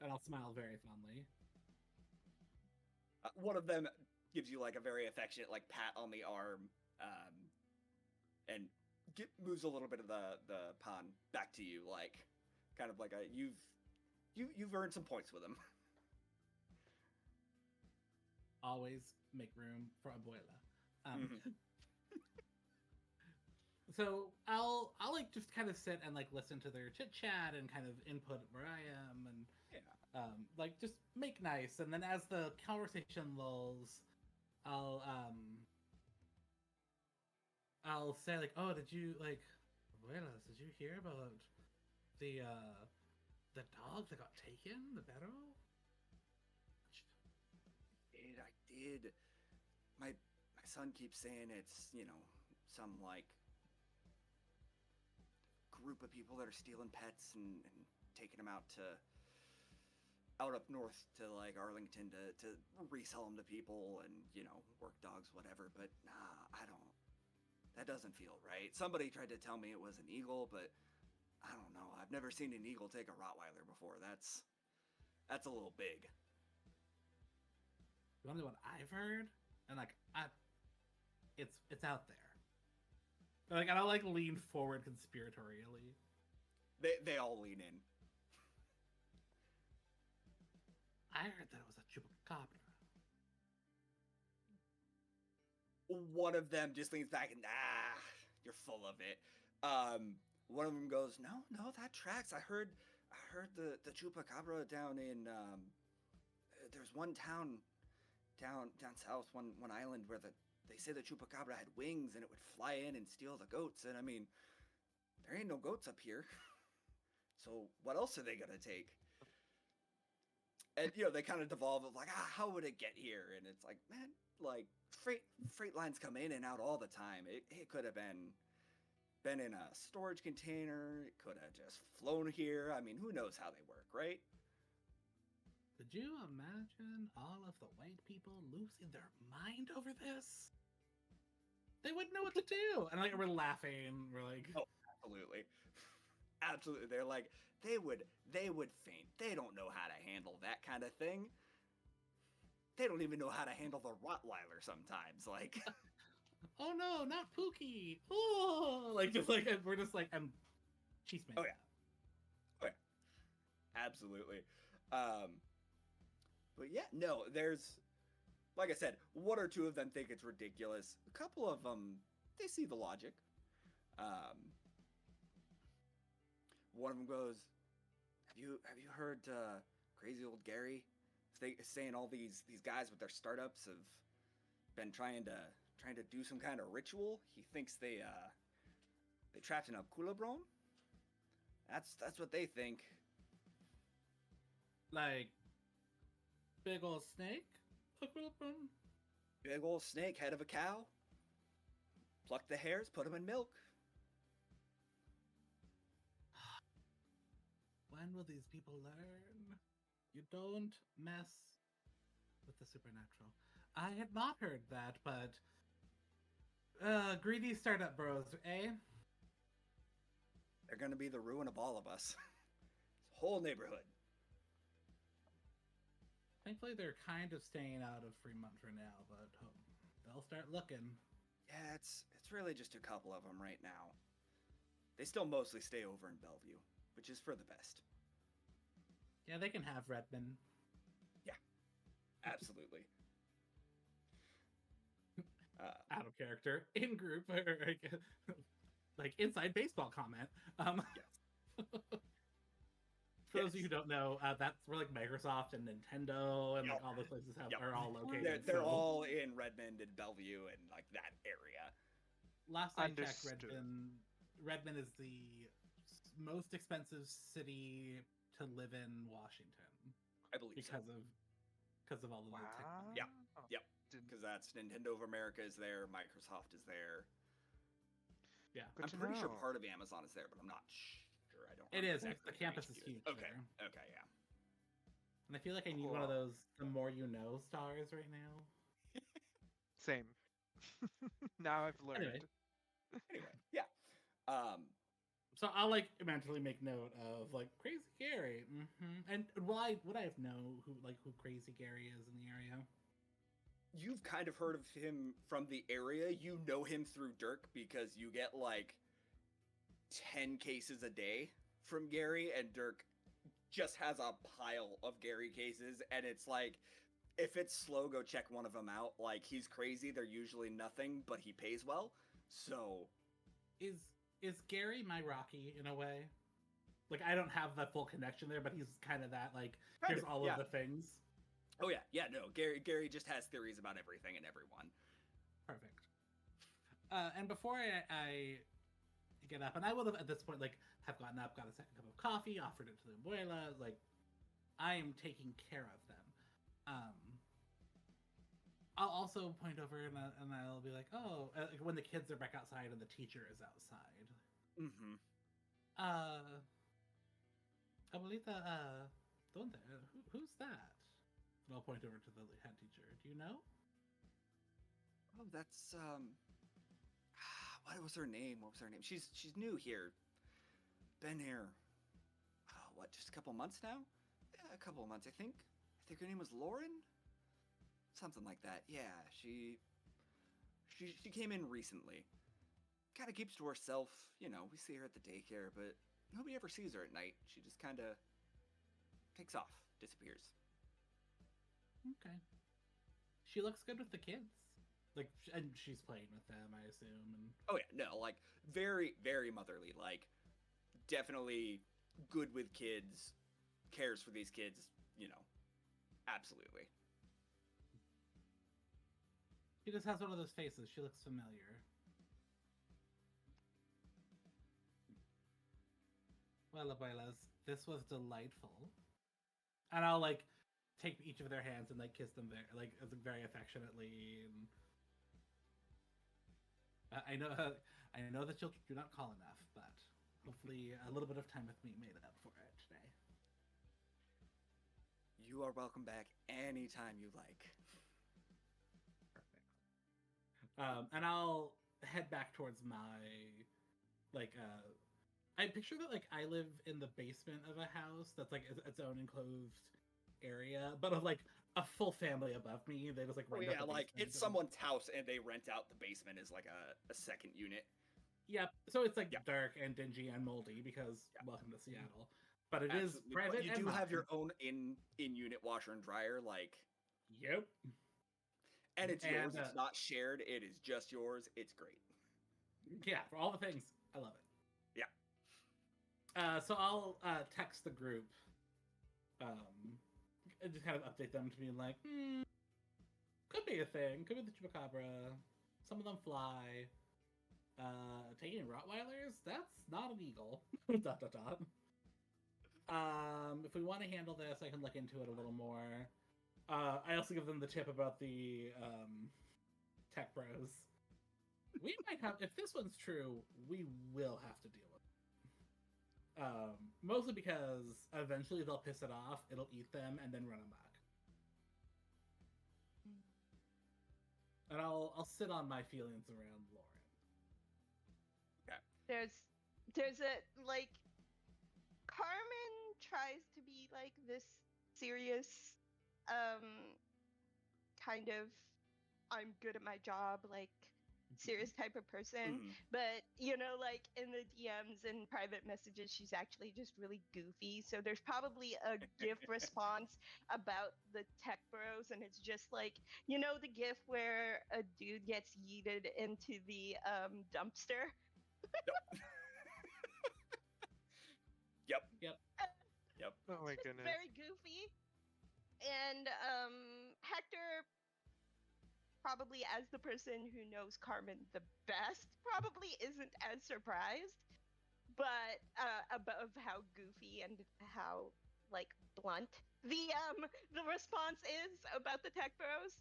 And I'll smile very fondly. One of them gives you like a very affectionate like pat on the arm, and moves a little bit of the pan back to you, like kind of like a you've earned some points with him. Always make room for abuela. Mhm. So I'll like just kind of sit and like listen to their chit chat and kind of input where I am and Yeah. like just make nice, and then as the conversation lulls, I'll I'll say like, "Oh, did you like, Abuelas, did you hear about the the dog that got taken, the Barrow?" I did. My son keeps saying it's, some like group of people that are stealing pets and taking them out up north to like Arlington to resell them to people and work dogs, whatever. But nah, I don't. That doesn't feel right. Somebody tried to tell me it was an eagle, but I don't know. I've never seen an eagle take a Rottweiler before. That's a little big. You want to know what I've heard? And like, it's out there. Like, I don't like lean forward conspiratorially. They all lean in. I heard that it was a chupacabra. One of them just leans back and you're full of it. One of them goes, no, that tracks. I heard the chupacabra down in there's one town down south, one island where they say the chupacabra had wings and it would fly in and steal the goats. And I mean, there ain't no goats up here, so what else are they gonna take? And they kind of devolve of like, how would it get here? And it's like, man, like freight lines come in and out all the time. It could have been in a storage container. It could have just flown here. I mean, who knows how they work, right? Could you imagine all of the white people losing their mind over this? They wouldn't know what to do. And like we're laughing. We're like, oh, absolutely. Absolutely. They're like, they would faint. They don't know how to handle that kind of thing. They don't even know how to handle the Rottweiler sometimes. Like, oh no, not Pookie. Oh, like just like we're just like, and she's made. Oh yeah. Absolutely. But yeah, no, there's, like I said, one or two of them think it's ridiculous. A couple of them, they see the logic. One of them goes, have you heard crazy old Gary saying all these guys with their startups have been trying to do some kind of ritual? He thinks they trapped in a culebron. That's what they think. Like big old snake? Big old snake, head of a cow. Pluck the hairs, put them in milk. When will these people learn? You don't mess with the supernatural. I had not heard that, but greedy startup bros, eh? They're gonna be the ruin of all of us. This whole neighborhood. Thankfully, they're kind of staying out of Fremont for now, but they'll start looking. Yeah, it's really just a couple of them right now. They still mostly stay over in Bellevue, which is for the best. Yeah, they can have Redmond. Yeah, absolutely. Out of character, in group, like inside baseball comment. Yes. For those of you who don't know, that's where like Microsoft and Nintendo and like all those places are all located. They're all in Redmond and Bellevue and like that area. Last I checked, Redmond is the most expensive city to live in Washington. I believe because of all of the technology. Yep. Because that's Nintendo of America is there, Microsoft is there. Yeah, I'm pretty sure part of Amazon is there, but I'm not sure. I don't. It is. Exactly the campus is huge. Okay. There. Okay. Yeah. And I feel like I need one of those "the more you know" stars right now. Same. Now I've learned. Anyway, yeah. So I'll like mentally make note of like Crazy Gary, and would I have know who Crazy Gary is in the area? You've kind of heard of him from the area. You know him through Dirk because you get like 10 cases a day from Gary, and Dirk just has a pile of Gary cases, and it's like, if it's slow, go check one of them out. Like, he's crazy. They're usually nothing, but he pays well. So is Gary my Rocky in a way? Like I don't have the full connection there, but he's kind of that like Kind here's of, all yeah. of the things. Oh yeah, no. Gary just has theories about everything and everyone. Perfect. And before I get up, and I would have at this point like have gotten up, got a second cup of coffee, offered it to the abuela. Like I am taking care of them. I'll also point over and I'll be like, oh, when the kids are back outside and the teacher is outside. Mm-hmm. Abuelita, ¿dónde? Who's that? And I'll point over to the head teacher. Do you know? Oh, that's what was her name? She's new here. Been here. What? Just a couple months now? Yeah, a couple of months, I think. I think her name was Lauren. Something like that. Yeah, she came in recently. Kind of keeps to herself. You know, we see her at the daycare, but nobody ever sees her at night. She just kind of takes off, disappears. Okay. She looks good with the kids. Like, and she's playing with them, I assume. And Oh yeah, no, like very, very motherly. Like definitely good with kids, cares for these kids. You know, absolutely. she just has one of those faces. She looks familiar. Well, abuelas, this was delightful. And I'll like take each of their hands and like kiss them very affectionately. And I know that you do not call enough, but hopefully a little bit of time with me made up for it today. You are welcome back anytime you like. Perfect. And I'll head back towards my like I picture that like I live in the basement of a house that's like its own enclosed area, but of like a full family above me. They just like Oh rent yeah, out the like basement. it's someone's house and they rent out the basement as like a second unit. Yep. So it's like Yeah. dark and dingy and moldy because welcome to Seattle. But it is Absolutely. private. But you and do have mine. your own in unit washer and dryer, like, Yep. and it's And, yours. It's not shared. It is just yours. It's great. Yeah, for all the things. I love it. Yeah. So I'll text the group. And just kind of update them to be like, could be a thing. Could be the chupacabra. Some of them fly. Taking Rottweilers? That's not an eagle. dot dot dot. If we want to handle this, I can look into it a little more. I also give them the tip about the tech bros. We might have, if this one's true, we will have to deal with it. Mostly because eventually they'll piss it off, it'll eat them, and then run amok. And I'll sit on my feelings around Lauren. There's a like Carmen tries to be like this serious kind of I'm good at my job like serious type of person, Mhm. but you know like in the DMs and private messages she's actually just really goofy, so there's probably a gif response about the tech bros and it's just like, you know, the gif where a dude gets yeeted into the dumpster. Yep. Yep. Yep. Oh my It's goodness. very goofy. And Hector, probably as the person who knows Carmen the best, probably isn't as surprised, but of how goofy and how like blunt the response is about the tech bros.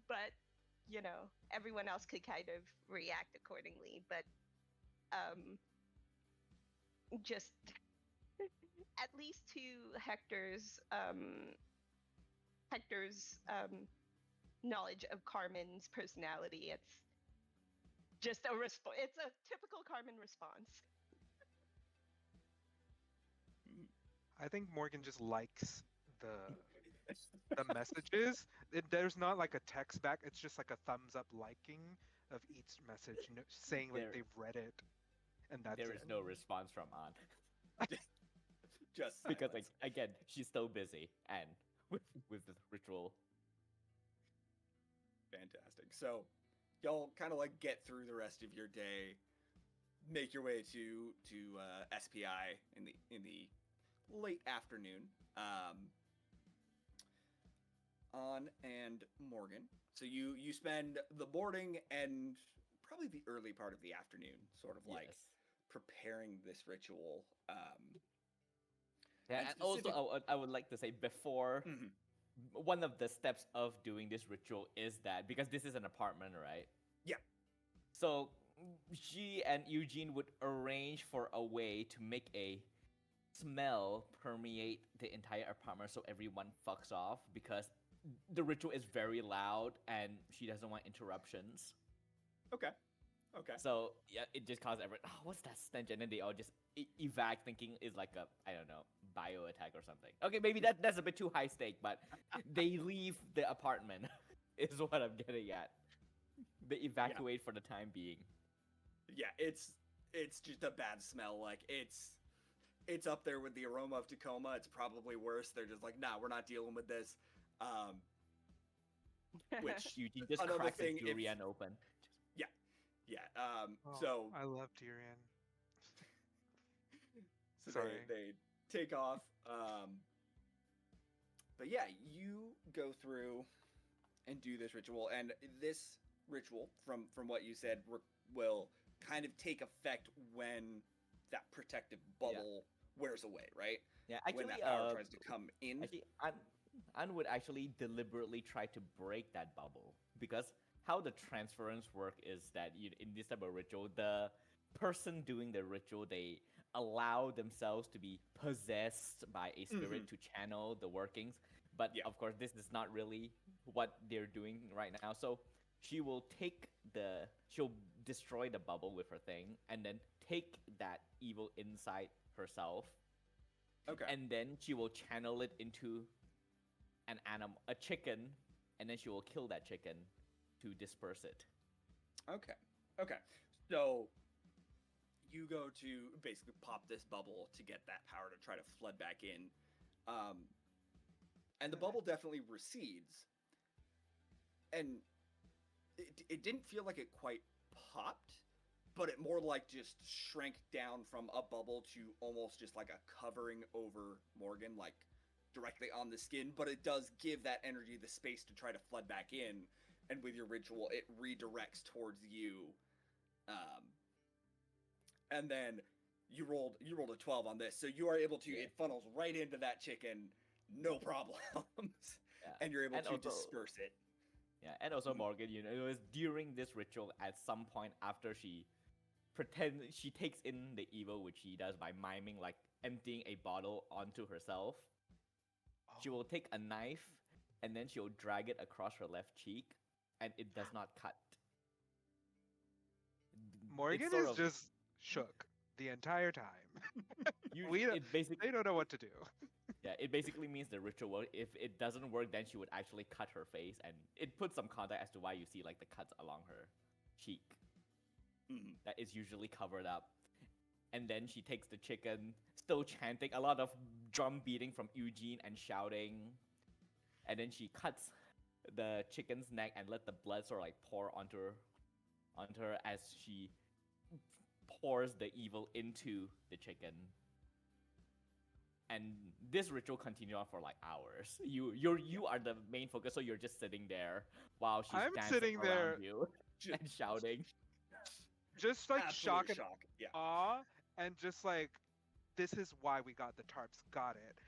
But you know, everyone else could kind of react accordingly. But just at least to Hector's knowledge of Carmen's personality, it's just it's a typical Carmen response. I think Morgan just likes the messages. There's not like a text back. It's just like a thumbs up liking of each message, saying like There- they've read it, and that's There it. is no response from An. Just Because silence. like again, she's so busy and with the ritual. Fantastic. So, y'all kind of like get through the rest of your day. make your way to SPI in the late afternoon. On and Morgan. So you spend the morning and probably the early part of the afternoon, sort of like Yes. preparing this ritual. Yeah, and and also specific- I would like to say before Mhm. one of the steps of doing this ritual is that because this is an apartment, right? Yeah. So she and Eugene would arrange for a way to make a smell permeate the entire apartment so everyone fucks off because the ritual is very loud and she doesn't want interruptions. Okay. So yeah, it just caused everyone, oh, what's that stench? And then they all just evac thinking is like a, I don't know, bio attack or something. Okay, maybe that's a bit too high stake, but they leave the apartment is what I'm getting at. They evacuate for the time being. Yeah, it's just a bad smell. Like it's up there with the aroma of Tacoma. It's probably worse. They're just like, nah, we're not dealing with this. Which Eugene just Another cracks thing, his durian open. yeah. Oh, So I love durian. so Sorry. they take off. But yeah, you go through and do this ritual, and this ritual, from what you said, will kind of take effect when that protective bubble wears away, right? Yeah, When actually, that power tries to come in. actually, An would actually deliberately try to break that bubble because how the transference work is that in this type of ritual, the person doing the ritual, they allow themselves to be possessed by a spirit to channel the workings. But Yeah. of course, this is not really what they're doing right now. So she'll destroy the bubble with her thing, and then take that evil inside herself, Okay. and then she will channel it into an animal, a chicken, and then she will kill that chicken to disperse it. Okay. So you go to basically pop this bubble to get that power to try to flood back in. And the bubble definitely recedes. And it didn't feel like it quite popped, but it more like just shrank down from a bubble to almost just like a covering over Morgan, like directly on the skin. But it does give that energy the space to try to flood back in. And with your ritual, it redirects towards you. And then you rolled a 12 on this, so you are able to. Yeah. It funnels right into that chicken, no problems, and you're able to disperse it. Yeah, and also Morgan, it was during this ritual at some point after she takes in the evil, which she does by miming like emptying a bottle onto herself. She will take a knife and then she'll drag it across her left cheek, and it does not cut. Morgan is just shook the entire time. They don't know what to do. Yeah, it basically means the ritual, if it doesn't work, then she would actually cut her face, and it puts some context as to why you see like the cuts along her cheek. That is usually covered up. And then she takes the chicken, still chanting, a lot of drum beating from Eugene and shouting. And then she cuts the chicken's neck and let the blood sort of like pour onto her as she pours the evil into the chicken. And this ritual continues on for like hours. You are the main focus, so you're just sitting there while she's dancing sitting around there you and shouting. Just like Absolute shock, yeah. awe, and just like, this is why we got the tarps. Got it.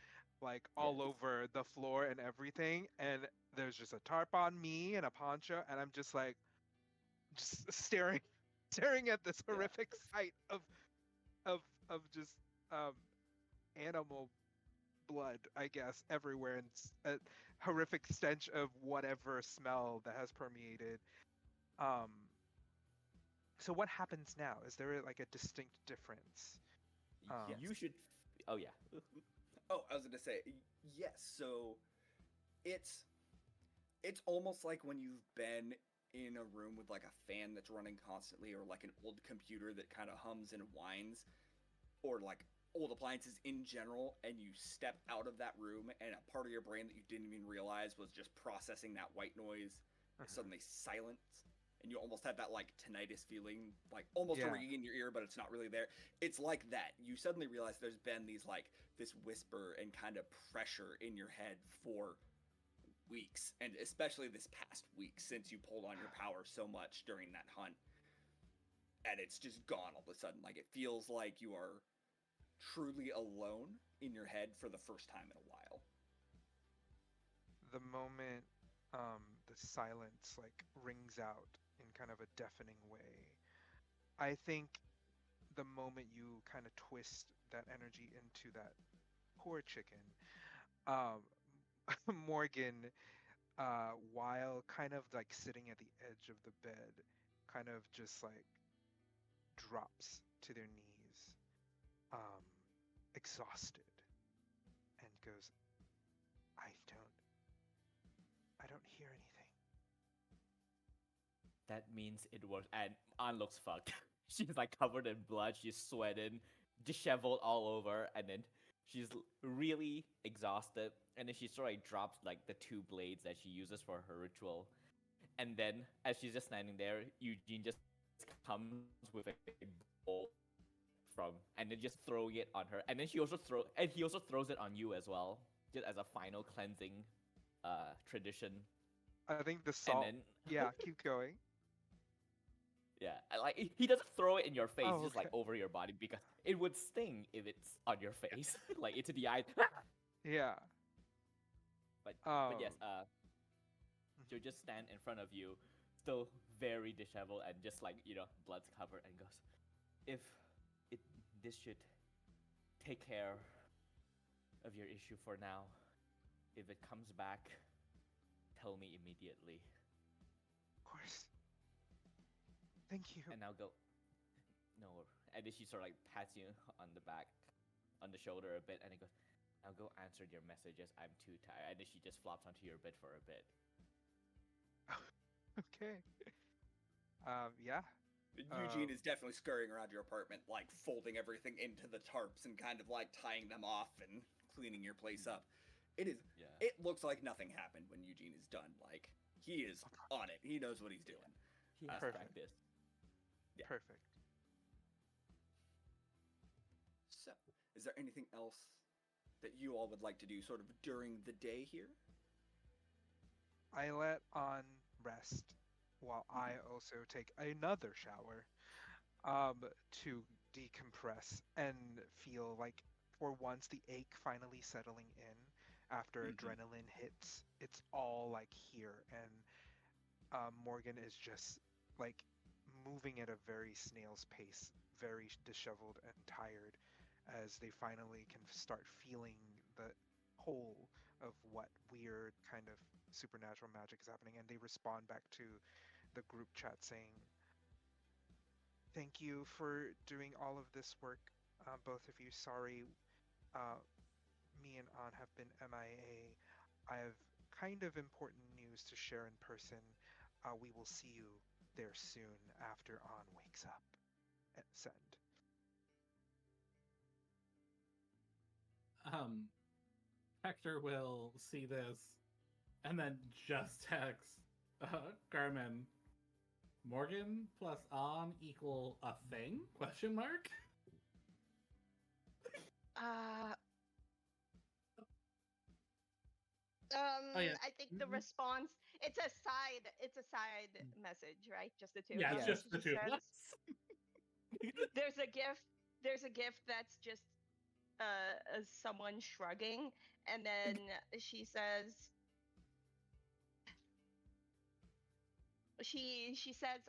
Like all over the floor and everything, and there's just a tarp on me and a poncho, and I'm just like, just staring at this horrific sight of just animal blood, I guess, everywhere, and a horrific stench of whatever smell that has permeated. So what happens now? Is there like a distinct difference? You should. Oh yeah. Oh, I was gonna say yes. So it's almost like when you've been in a room with like a fan that's running constantly, or like an old computer that kind of hums and whines, or like old appliances in general, and you step out of that room and a part of your brain that you didn't even realize was just processing that white noise is suddenly silent. and you almost have that like tinnitus feeling, like almost a Yeah. ringing in your ear, but it's not really there. It's like that. You suddenly realize there's been these like this whisper and kind of pressure in your head for weeks, and especially this past week since you pulled on your power so much during that hunt. And it's just gone all of a sudden. Like it feels like you are truly alone in your head for the first time in a while. The moment the silence like rings out in kind of a deafening way, I think the moment you kind of twist that energy into that poor chicken, um, Morgan, while kind of like sitting at the edge of the bed, kind of just like drops to their knees, um, exhausted, and goes, I don't, I don't hear anything. That means it works. And An looks fucked. She's like covered in blood. She's sweating, disheveled all over, and then she's really exhausted. And then she sort of drops like the 2 blades that she uses for her ritual. And then, as she's just standing there, Eugene just comes with a bolt from, and then just throwing it on her. And then he also throws it on you as well, just as a final cleansing tradition. I think the And salt. then Yeah, keep going. yeah, like he doesn't throw it in your face, Oh, just like okay. over your body because it would sting if it's on your face, like into the eye. Yeah. But yes, Mhm. she'll just stand in front of you, still very disheveled and just like blood's covered, and goes, "If it this should take care of your issue for now. If it comes back, tell me immediately." Of course. Thank you. And I'll go. No, and then she sort of like pats you on the back, on the shoulder a bit, and it goes, "I'll go answer your messages. I'm too tired." And then she just flops onto your bed for a bit. Okay. Yeah. Eugene is definitely scurrying around your apartment, like folding everything into the tarps and kind of like tying them off and cleaning your place up. It is. Yeah. It looks like nothing happened when Eugene is done. Like he is on it. He knows what he's doing. He has Perfect. practice. Yeah. Perfect. So, is there anything else that you all would like to do, sort of during the day here? I let On rest while I also take another shower, to decompress and feel like for once the ache finally settling in after Mhm. adrenaline hits. It's all like here, and Morgan is just like moving at a very snail's pace, very disheveled and tired, as they finally can start feeling the whole of what weird kind of supernatural magic is happening. And they respond back to the group chat saying, "Thank you for doing all of this work, both of you. Sorry, uh, me and An have been MIA. I have kind of important news to share in person. We will see you there soon after An wakes up." Send. Hector will see this and then just text Garmin. Morgan plus on equal a thing? Question mark. Uh, Oh yeah. I think the response it's a side message, right? Just the two Yeah, of it's them. just the She two of says us. there's a gift that's just someone shrugging, and then she says she says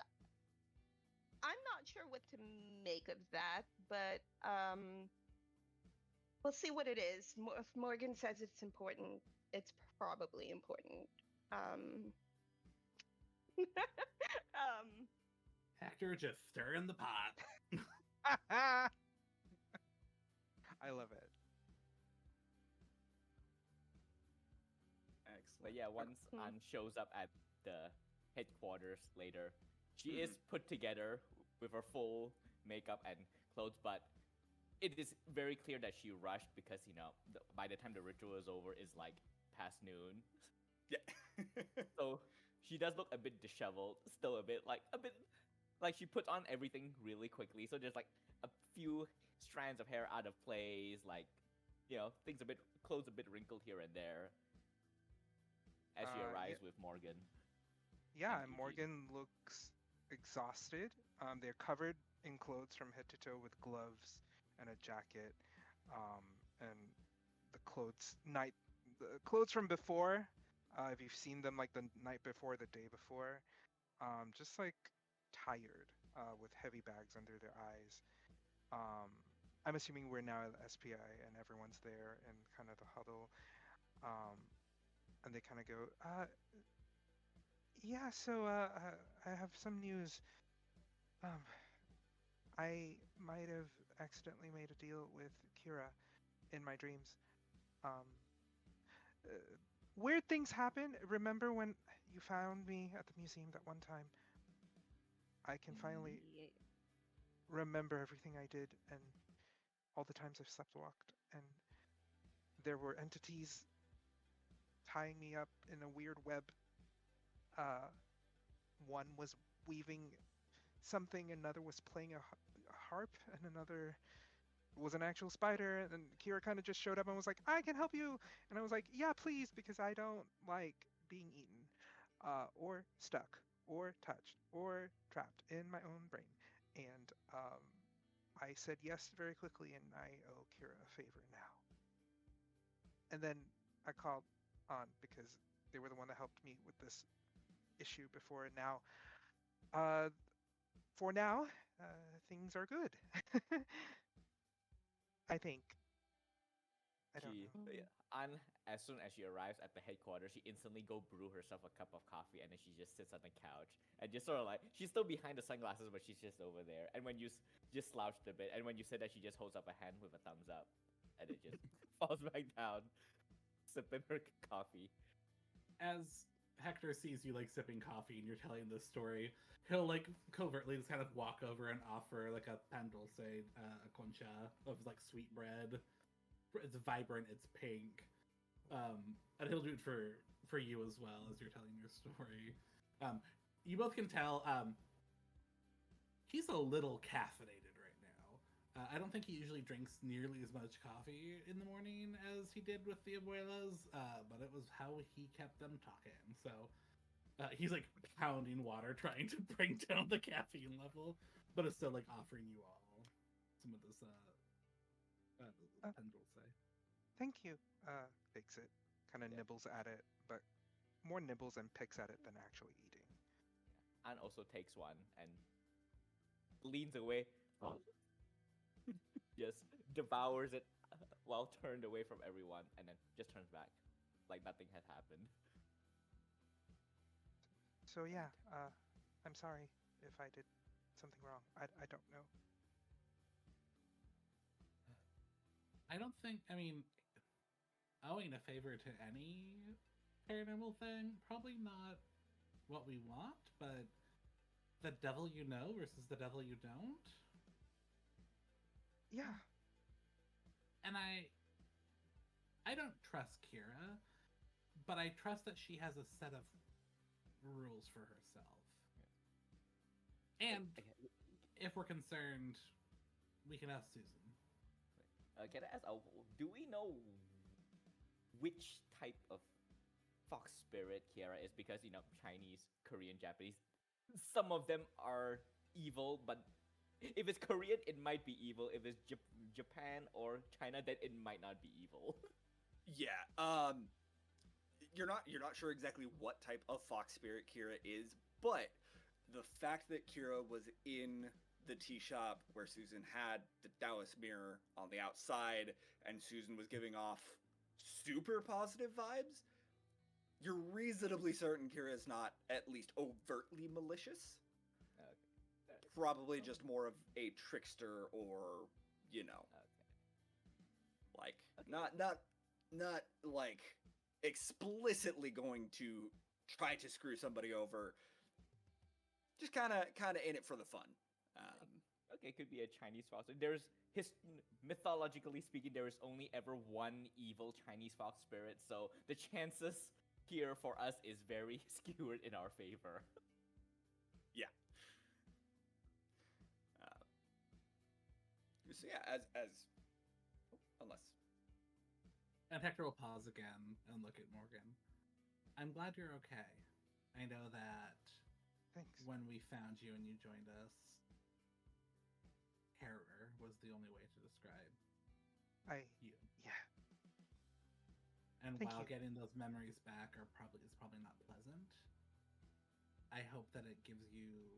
I'm not sure what to make of that, but we'll see what it is. If Morgan says it's important, it's probably important. Um, Hector just stirring the pot. I love it. Excellent. But yeah, once Hmm. An shows up at the headquarters later, she Mhm. is put together with her full makeup and clothes, but it is very clear that she rushed because by the time the ritual is over, is like past noon. Yeah. So she does look a bit disheveled, still a bit like she puts on everything really quickly. So there's like a few strands of hair out of place, like things clothes a bit wrinkled here and there as she arrives with Morgan. Yeah, and and Eugene. Morgan looks exhausted. They're covered in clothes from head to toe with gloves and a jacket, and the clothes from before. If you've seen them like the night before, the day before, just like tired, with heavy bags under their eyes. Um, I'm assuming we're now at the SPI and everyone's there in kind of the huddle. Um, and they kind of go, yeah, so I have some news. Um, I might have accidentally made a deal with Kira in my dreams. Um, uh, Weird things happen. Remember when you found me at the museum that one time? I can finally Ye- remember everything I did and all the times I've slept walked. And there were entities tying me up in a weird web. Uh, One was weaving something, another was playing a harp, and another was an actual spider. And Kira kind of just showed up and was like, I can help you. And I was like, yeah, please, because I don't like being eaten, or stuck, or touched, or trapped in my own brain. And I said yes very quickly, and I owe Kira a favor now. And then I called on because they were the one that helped me with this issue before. And now, uh, for now, things are good. I think. I don't She know. as soon as she arrives at the headquarters, she instantly go brew herself a cup of coffee, and then she just sits on the couch and just sort of like she's still behind the sunglasses, but she's just over there. And when you just slouched a bit, and when you said that, she just holds up a hand with a thumbs up, and it just falls back down, sipping her coffee. As Hector sees you like sipping coffee and you're telling this story, he'll like covertly just kind of walk over and offer like a pan dulce, a concha of like sweet bread. It's vibrant, it's pink, and he'll do it for you as well as you're telling your story. You both can tell he's a little caffeinated right now. I don't think he usually drinks nearly as much coffee in the morning as he did with the abuelas, but it was how he kept them talking. So he's like pounding water, trying to bring down the caffeine level, but it's still like offering you all some of this pendulce. Thank you. Takes it, kind of Yeah. nibbles at it, but more nibbles and picks at it than actually eating. Anne also takes one and leans away, just devours it while turned away from everyone, and then just turns back like nothing had happened. So yeah, I'm sorry if I did something wrong. I don't know. I don't think. I mean, owing a favor to any paranormal thing, probably not what we want, but the devil you know versus the devil you don't. Yeah, And I don't trust Kira, but I trust that she has a set of rules for herself. And if we're concerned, we can ask Susan. Can I ask, do we know which type of fox spirit Kiara is? Because, Chinese, Korean, Japanese, some of them are evil, but if it's Korean, it might be evil. If it's Japan or China, then it might not be evil. Yeah. You're not sure exactly what type of fox spirit Kira is, but the fact that Kira was in the tea shop where Susan had the Taoist mirror on the outside, and Susan was giving off super positive vibes, you're reasonably certain Kira is not at least overtly malicious. Okay. Probably just more of a trickster, or like not like explicitly going to try to screw somebody over. Just kind of in it for the fun. Okay, could be a Chinese fox. Mythologically speaking, there is only ever one evil Chinese fox spirit, so the chances here for us is very skewed in our favor. So yeah, as unless And Hector will pause again and look at Morgan. I'm glad you're okay. I know that Thanks. when we found you and you joined us, terror was the only way to describe you. Yeah. And Thank while you. getting those memories back is probably not pleasant, I hope that it gives you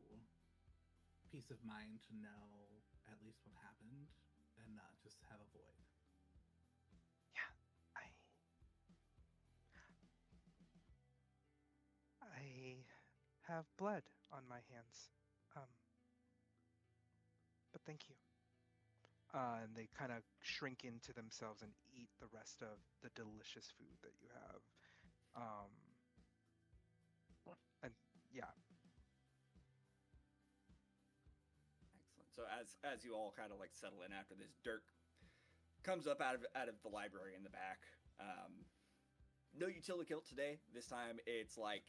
peace of mind to know at least what happened and not just have a void. I have blood on my hands. But thank you. And they kind of shrink into themselves and eat the rest of the delicious food that you have. And yeah, excellent. So as you all kind of like settle in after this, Dirk comes up out of the library in the back. No utility kilt today. This time it's like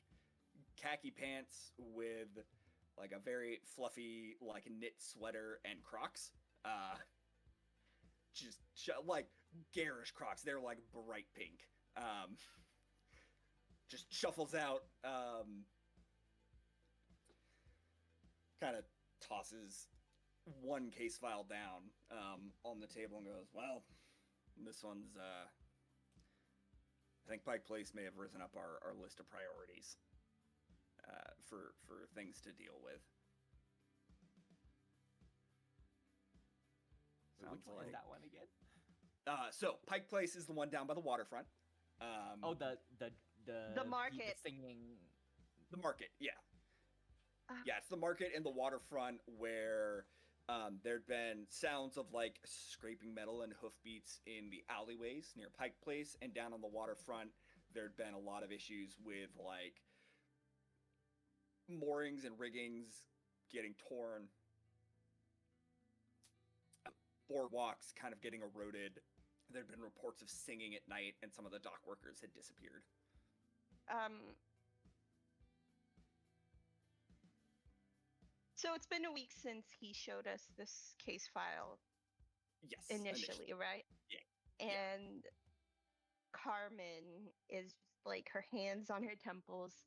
khaki pants with like a very fluffy like knit sweater and Crocs. Just like garish Crocs. They're like bright pink. Just shuffles out. Kind of tosses one case file down on the table and goes, "Well, this one's. I think Pike Place may have risen up our list of priorities for things to deal with." So which one is that one again? So Pike Place is the one down by the waterfront. Oh, the market. Singing. The market, yeah. Yeah, it's the market and the waterfront where there'd been sounds of like scraping metal and hoofbeats in the alleyways near Pike Place, and down on the waterfront there'd been a lot of issues with like moorings and riggings getting torn, boardwalks kind of getting eroded. There'd been reports of singing at night, and some of the dock workers had disappeared. So it's been a week since he showed us this case file Yes, initially, right? Yeah. And Carmen is just like her hands on her temples.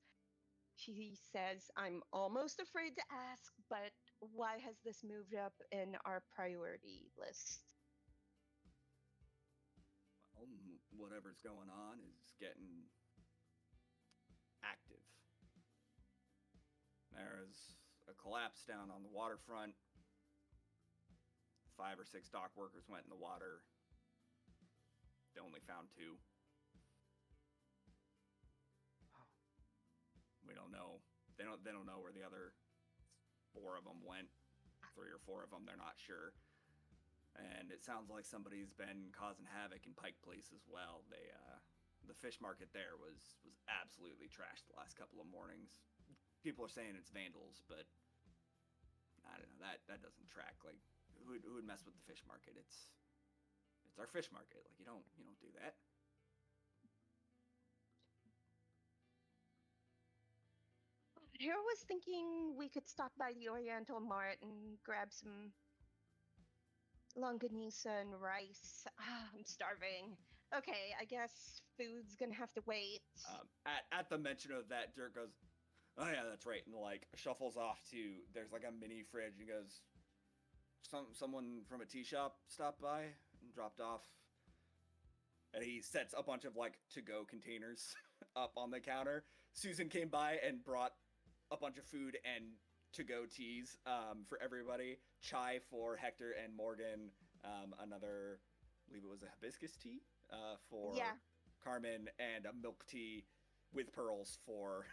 She says, "I'm almost afraid to ask, but why has this moved up in our priority list?" Well, whatever's going on is getting active. There's a collapse down on the waterfront. 5 or 6 dock workers went in the water. They only found 2. Oh. We don't know. They don't know where the other 4 of them went. 3 or 4 of them, they're not sure. And it sounds like somebody's been causing havoc in Pike Place as well. The fish market there was absolutely trashed the last couple of mornings. People are saying it's vandals, but I don't know. That doesn't track. Like, who would mess with the fish market? It's our fish market. Like, you don't do that. Here was thinking we could stop by the Oriental Mart and grab some longanisa and rice. I'm starving. Okay, I guess food's gonna have to wait. At the mention of that, Dirk goes, "Oh yeah, that's right," and like shuffles off to there's like a mini fridge and goes, someone from a tea shop stopped by and dropped off, and he sets a bunch of like to-go containers up on the counter. Susan came by and brought a bunch of food and to-go teas for everybody. Chai for Hector and Morgan. Another, I believe it was a hibiscus tea for Carmen, and a milk tea with pearls for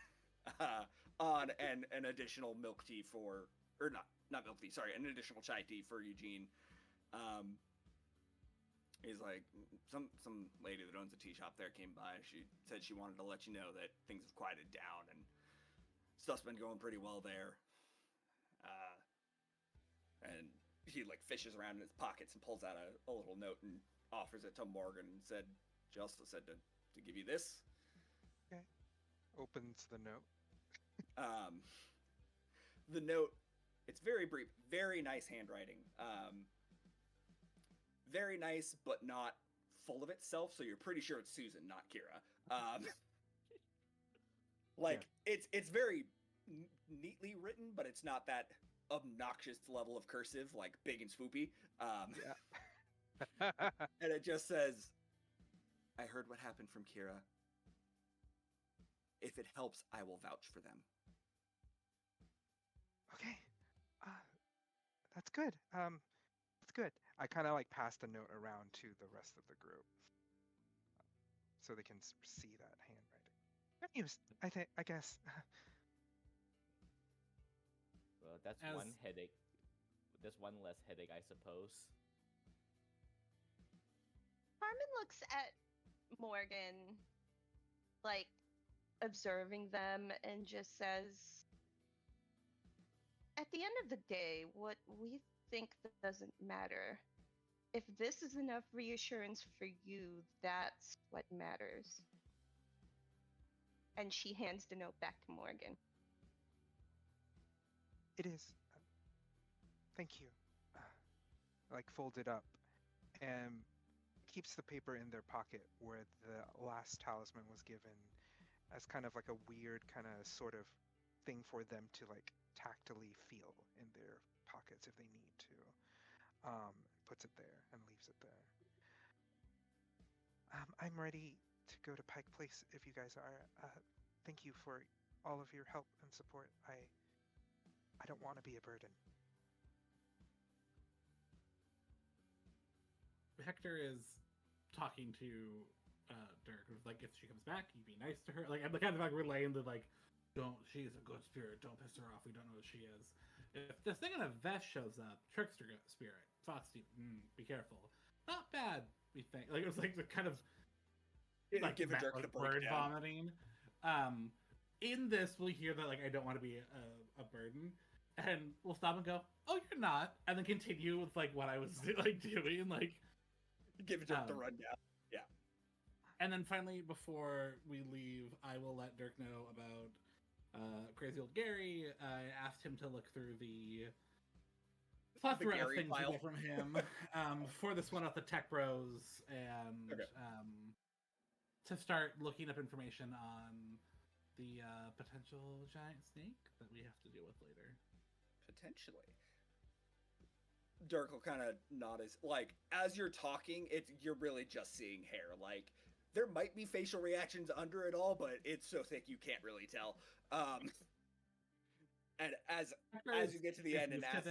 on and an additional milk tea for, or not milk tea, sorry, an additional chai tea for Eugene. He's like, some lady that owns a tea shop there came by. She said she wanted to let you know that things have quieted down and stuff's been going pretty well there. And he like fishes around in his pockets and pulls out a little note and offers it to Morgan and said, she also said to give you this. Okay. Opens the note. Um, the note, it's very brief, very nice handwriting. Very nice, but not full of itself. So you're pretty sure it's Susan, not Kira. Like it's very neatly written, but it's not that obnoxious level of cursive, like big and swoopy. Yeah. And it just says, "I heard what happened from Kira. If it helps, I will vouch for them." Okay. Uh, that's good. That's good. I kind of like pass the note around to the rest of the group so they can see that handwriting. Good news. I guess. Well, that's As- one headache. There's one less headache, I suppose. Carmen looks at Morgan, like observing them, and just says, at the end of the day, what we think doesn't matter. If this is enough reassurance for you, that's what matters. And she hands the note back to Morgan. It is. Thank you. Like fold it up and keeps the paper in their pocket where the last talisman was given as kind of like a weird kind of sort of thing for them to like tactily feel in their pockets if they need to. Puts it there and leaves it there. I'm ready to go to Pike Place if you guys are. Thank you for all of your help and support. I don't want to be a burden. Hector is talking to Dirk. Like, if she comes back, you be nice to her. Like, I'm kind of like relaying the like, don't. She's a good spirit. Don't piss her off. We don't know what she is. If this thing in a vest shows up, trickster spirit, fox teeth. Be careful. Not bad. We think. Like, it was like the kind of like Give a jerk like the word breakdown. vomiting. In this, we hear that like I don't want to be a burden, and we'll stop and go, "Oh, you're not," and then continue with like what I was like doing, like. Give a jerk the rundown. Yeah. And then finally, before we leave, I will let Dirk know about crazy old Gary. I asked him to look through the plethora of Gary things we file. get from him for this one with the tech bros, and Okay. to start looking up information on the potential giant snake that we have to deal with later. Potentially. Dirk will kind of nod his, like, as you're talking, you're really just seeing hair. Like, there might be facial reactions under it all, but it's so thick you can't really tell. And as you get to the end and ask,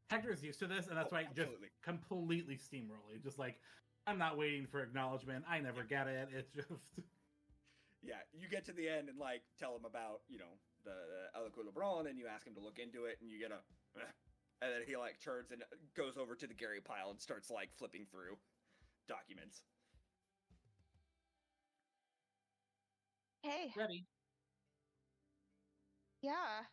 Hector's used to this, and that's why absolutely. just completely steamrolling. Just like, I'm not waiting for acknowledgement. I never get it. It's just Yeah, you get to the end and like tell him about the Alico Lebron, and you ask him to look into it, and you get a, and then he like turns and goes over to the Gary pile and starts like flipping through documents. Hey, ready. yeah.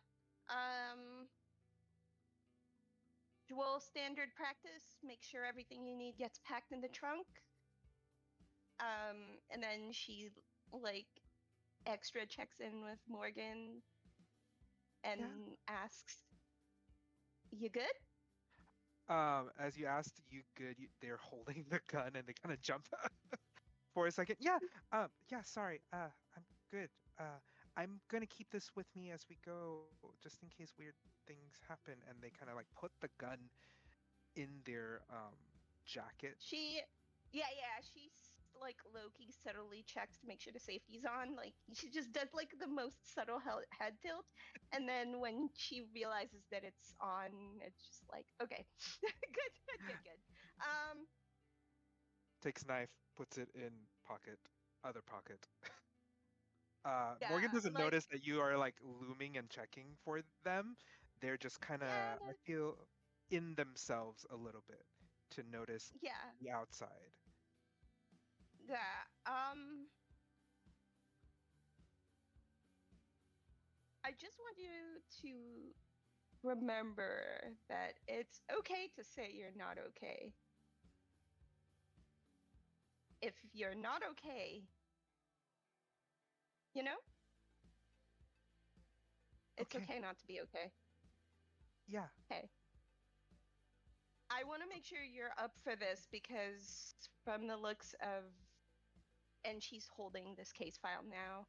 Dual standard practice. Make sure everything you need gets packed in the trunk. And then she like extra checks in with Morgan and asks, "You good?" As you asked, you good? They're holding the gun and they kind of jump for a second. Yeah. Yeah. Sorry. I'm good. I'm gonna keep this with me as we go, just in case weird things happen. And they kind of like put the gun in their jacket. Yeah, she's like low-key subtly checks to make sure the safety's on. Like she just does like the most subtle head tilt, and then when she realizes that it's on, it's just like, okay, good. Takes knife, puts it in pocket, other pocket. Yeah, Morgan doesn't like, notice that you are like looming and checking for them. They're just kind of, yeah, I feel, in themselves a little bit to notice yeah, the outside. yeah. I just want you to remember that it's okay to say you're not okay. If you're not okay, You know, it's Okay. okay not to be okay. Yeah. Okay. I want to make sure you're up for this because from the looks of, and she's holding this case file now,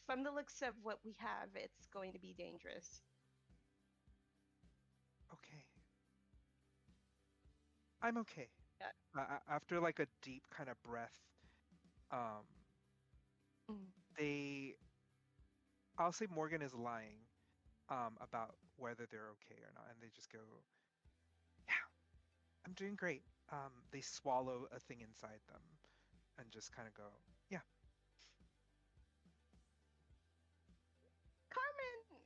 from the looks of what we have, it's going to be dangerous. Okay. I'm okay. Yeah. After like a deep kind of breath, um, Mm. I'll say Morgan is lying, about whether they're okay or not, and they just go, "Yeah, I'm doing great." They swallow a thing inside them, and just kind of go, "Yeah, Carmen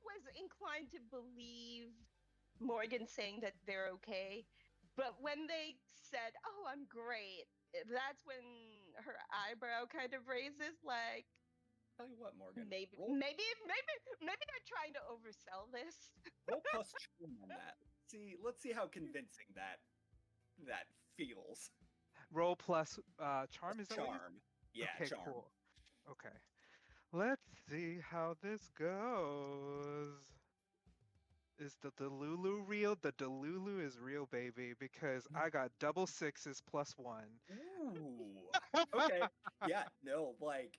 was inclined to believe Morgan saying that they're okay, but when they said, "Oh, I'm great," that's when her eyebrow kind of raises, like Tell you what, Morgan. maybe, Roll, maybe they're trying to oversell this. roll plus charm on that. Let's see how convincing that feels. roll plus charm." Is that what you? Charm. Yeah, Okay, charm. cool. Okay, let's see how this goes. Is the Delulu real? The Delulu is real, baby, because I got double sixes plus one. Ooh. Okay. Yeah, no, like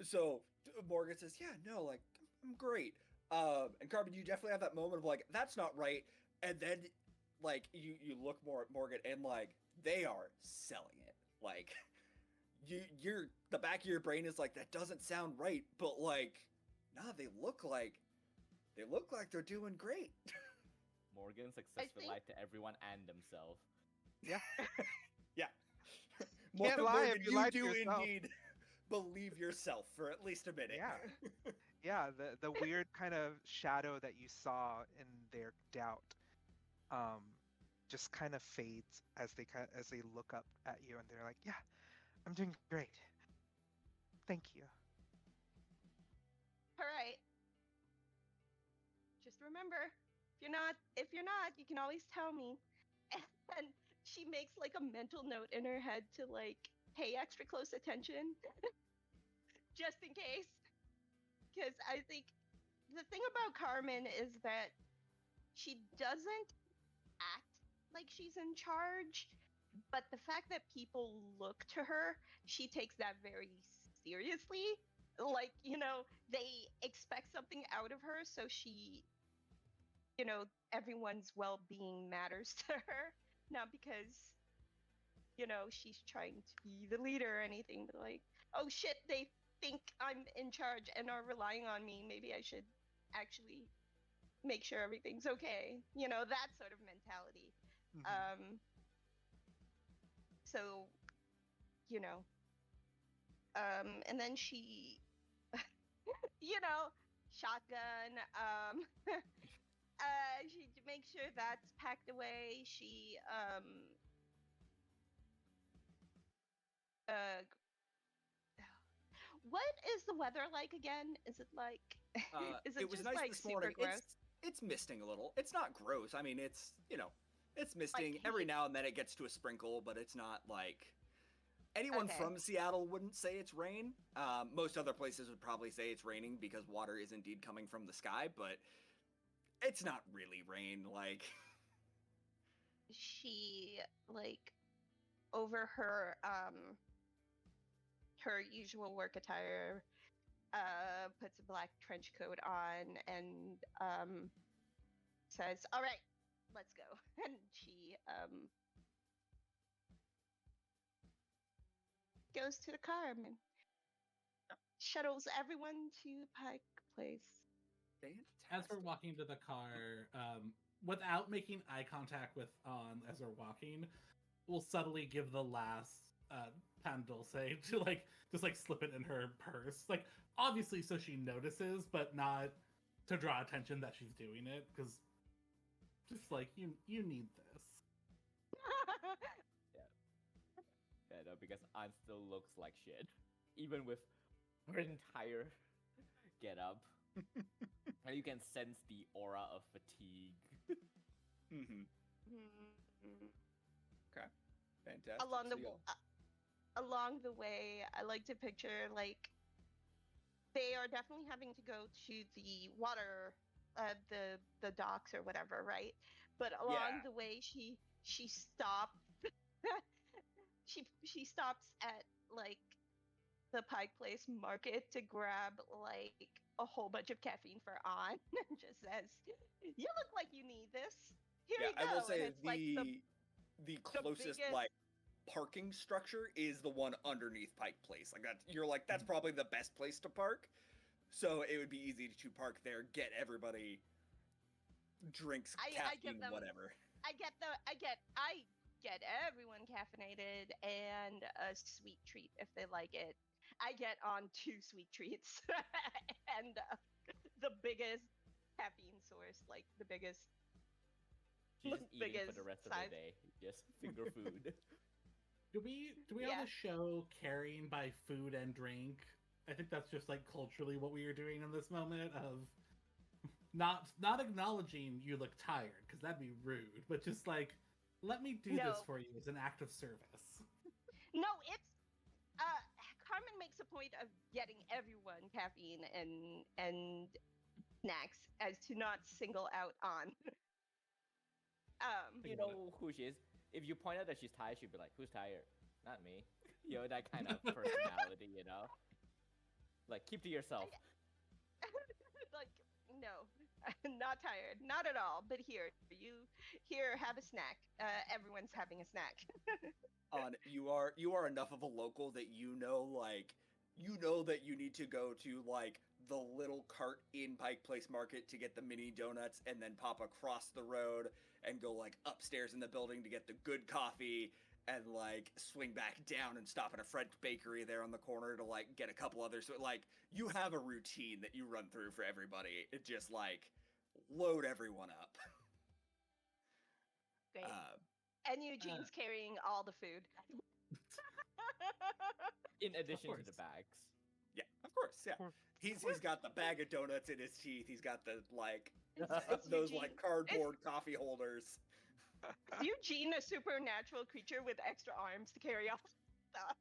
so Morgan says, "Yeah, no, like I'm great." And Carbon, you definitely have that moment of like, "That's not right," and then like you look more at Morgan and like they are selling it. Like you're the back of your brain is like that doesn't sound right, but like, nah, they look like they're doing great. Morgan successfully think- lied to everyone and themselves. Yeah. Yeah. Can't lie if Morgan, you you lie to do yourself. indeed believe yourself for at least a minute. Yeah. Yeah, the weird kind of shadow that you saw in their doubt, um, just kind of fades as they look up at you and they're like, "Yeah, I'm doing great. Thank you." All right. Just remember, if you're not, you can always tell me. And she makes like a mental note in her head to like pay extra close attention just in case. Because I think the thing about Carmen is that she doesn't act like she's in charge, but the fact that people look to her, she takes that very seriously. Like, they expect something out of her, so everyone's well being matters to her. Not because, she's trying to be the leader or anything, but like, oh shit, they think I'm in charge and are relying on me. Maybe I should actually make sure everything's okay. That sort of mentality. Mhm. So, you know, and then she, shotgun, she makes sure that's packed away. She, uh, what is the weather like again? Is it like, is it It was just nice like this super morning. gross? It's misting a little. It's not gross. I mean, it's misting. Every heat? now and then it gets to a sprinkle, but it's not like anyone Okay. from Seattle wouldn't say it's rain. Most other places would probably say it's raining because water is indeed coming from the sky, but it's not really rain. Like, She like over her usual work attire, puts a black trench coat on and says, "All right, let's go." And she goes to the car and shuttles everyone to Pike Place. As we're fantastic. walking to the car, without making eye contact with as we're walking, we'll subtly give the last pan dulce to just slip it in her purse, like obviously so she notices, but not to draw attention that she's doing it, because just like you need this. Yeah, no, because Anne still looks like shit, even with her entire get up. And you can sense the aura of fatigue. Mm-hmm. Mm. Okay. Fantastic. Along the So y'all- along the way, I like to picture like they are definitely having to go to the water, the docks or whatever, right? But along Yeah. the way, she stops. She stops at like the Pike Place market to grab like a whole bunch of caffeine for On and just says, "You look like you need this. Here Yeah, you I will go." And say it's like the closest biggest. like parking structure is the one underneath Pike Place. Like that's probably the best place to park. So it would be easy to park there, get everybody drinks, I give caffeine, them. whatever. I get everyone caffeinated and a sweet treat if they like it. I get on 2 sweet treats and the biggest caffeine source, like the biggest, She's just eating for biggest the rest of the size. day. Just finger food. Do we on Yeah. the show carrying by food and drink? I think that's just like culturally what we are doing in this moment of not acknowledging you look tired because that'd be rude, but just like let me do this No, for you as an act of service. no, it's Carmen makes a point of getting everyone caffeine and snacks as to not single out On. You About it. know who she is. If you point out that she's tired, she'd be like, "Who's tired? Not me." You know that kind of personality. You know, like keep to yourself. Like, no, not tired, not at all. But here, have a snack. Everyone's having a snack. You are enough of a local that you know that you need to go to like the little cart in Pike Place Market to get the mini donuts and then pop across the road and go like upstairs in the building to get the good coffee and like swing back down and stop at a French bakery there on the corner to like get a couple others. So like you have a routine that you run through for everybody. It just like load everyone up. Great. Uh, And Eugene's carrying all the food. In addition to course. the bags. Yeah, of course. Yeah, Or- he's got the bag of donuts in his teeth. He's got the like Is those Eugene- like cardboard coffee holders. Is Eugene a supernatural creature with extra arms to carry all stuff?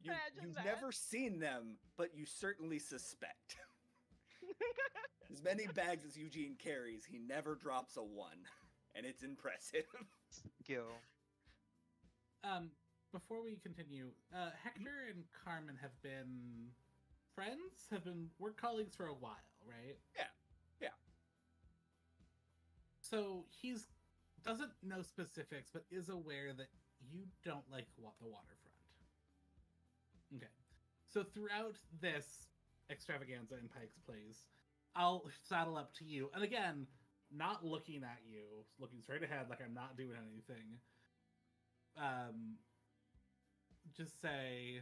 Imagine You've that. never seen them, but you certainly suspect. As many bags as Eugene carries, he never drops a one, and it's impressive. Gil. Before we continue, Hector and Carmen have been friends, have been work colleagues for a while, right? Yeah. So he's doesn't know specifics, but is aware that you don't like the waterfront. Okay. So throughout this extravaganza in Pike's Place, I'll saddle up to you, and again, not looking at you, looking straight ahead like I'm not doing anything. Just say,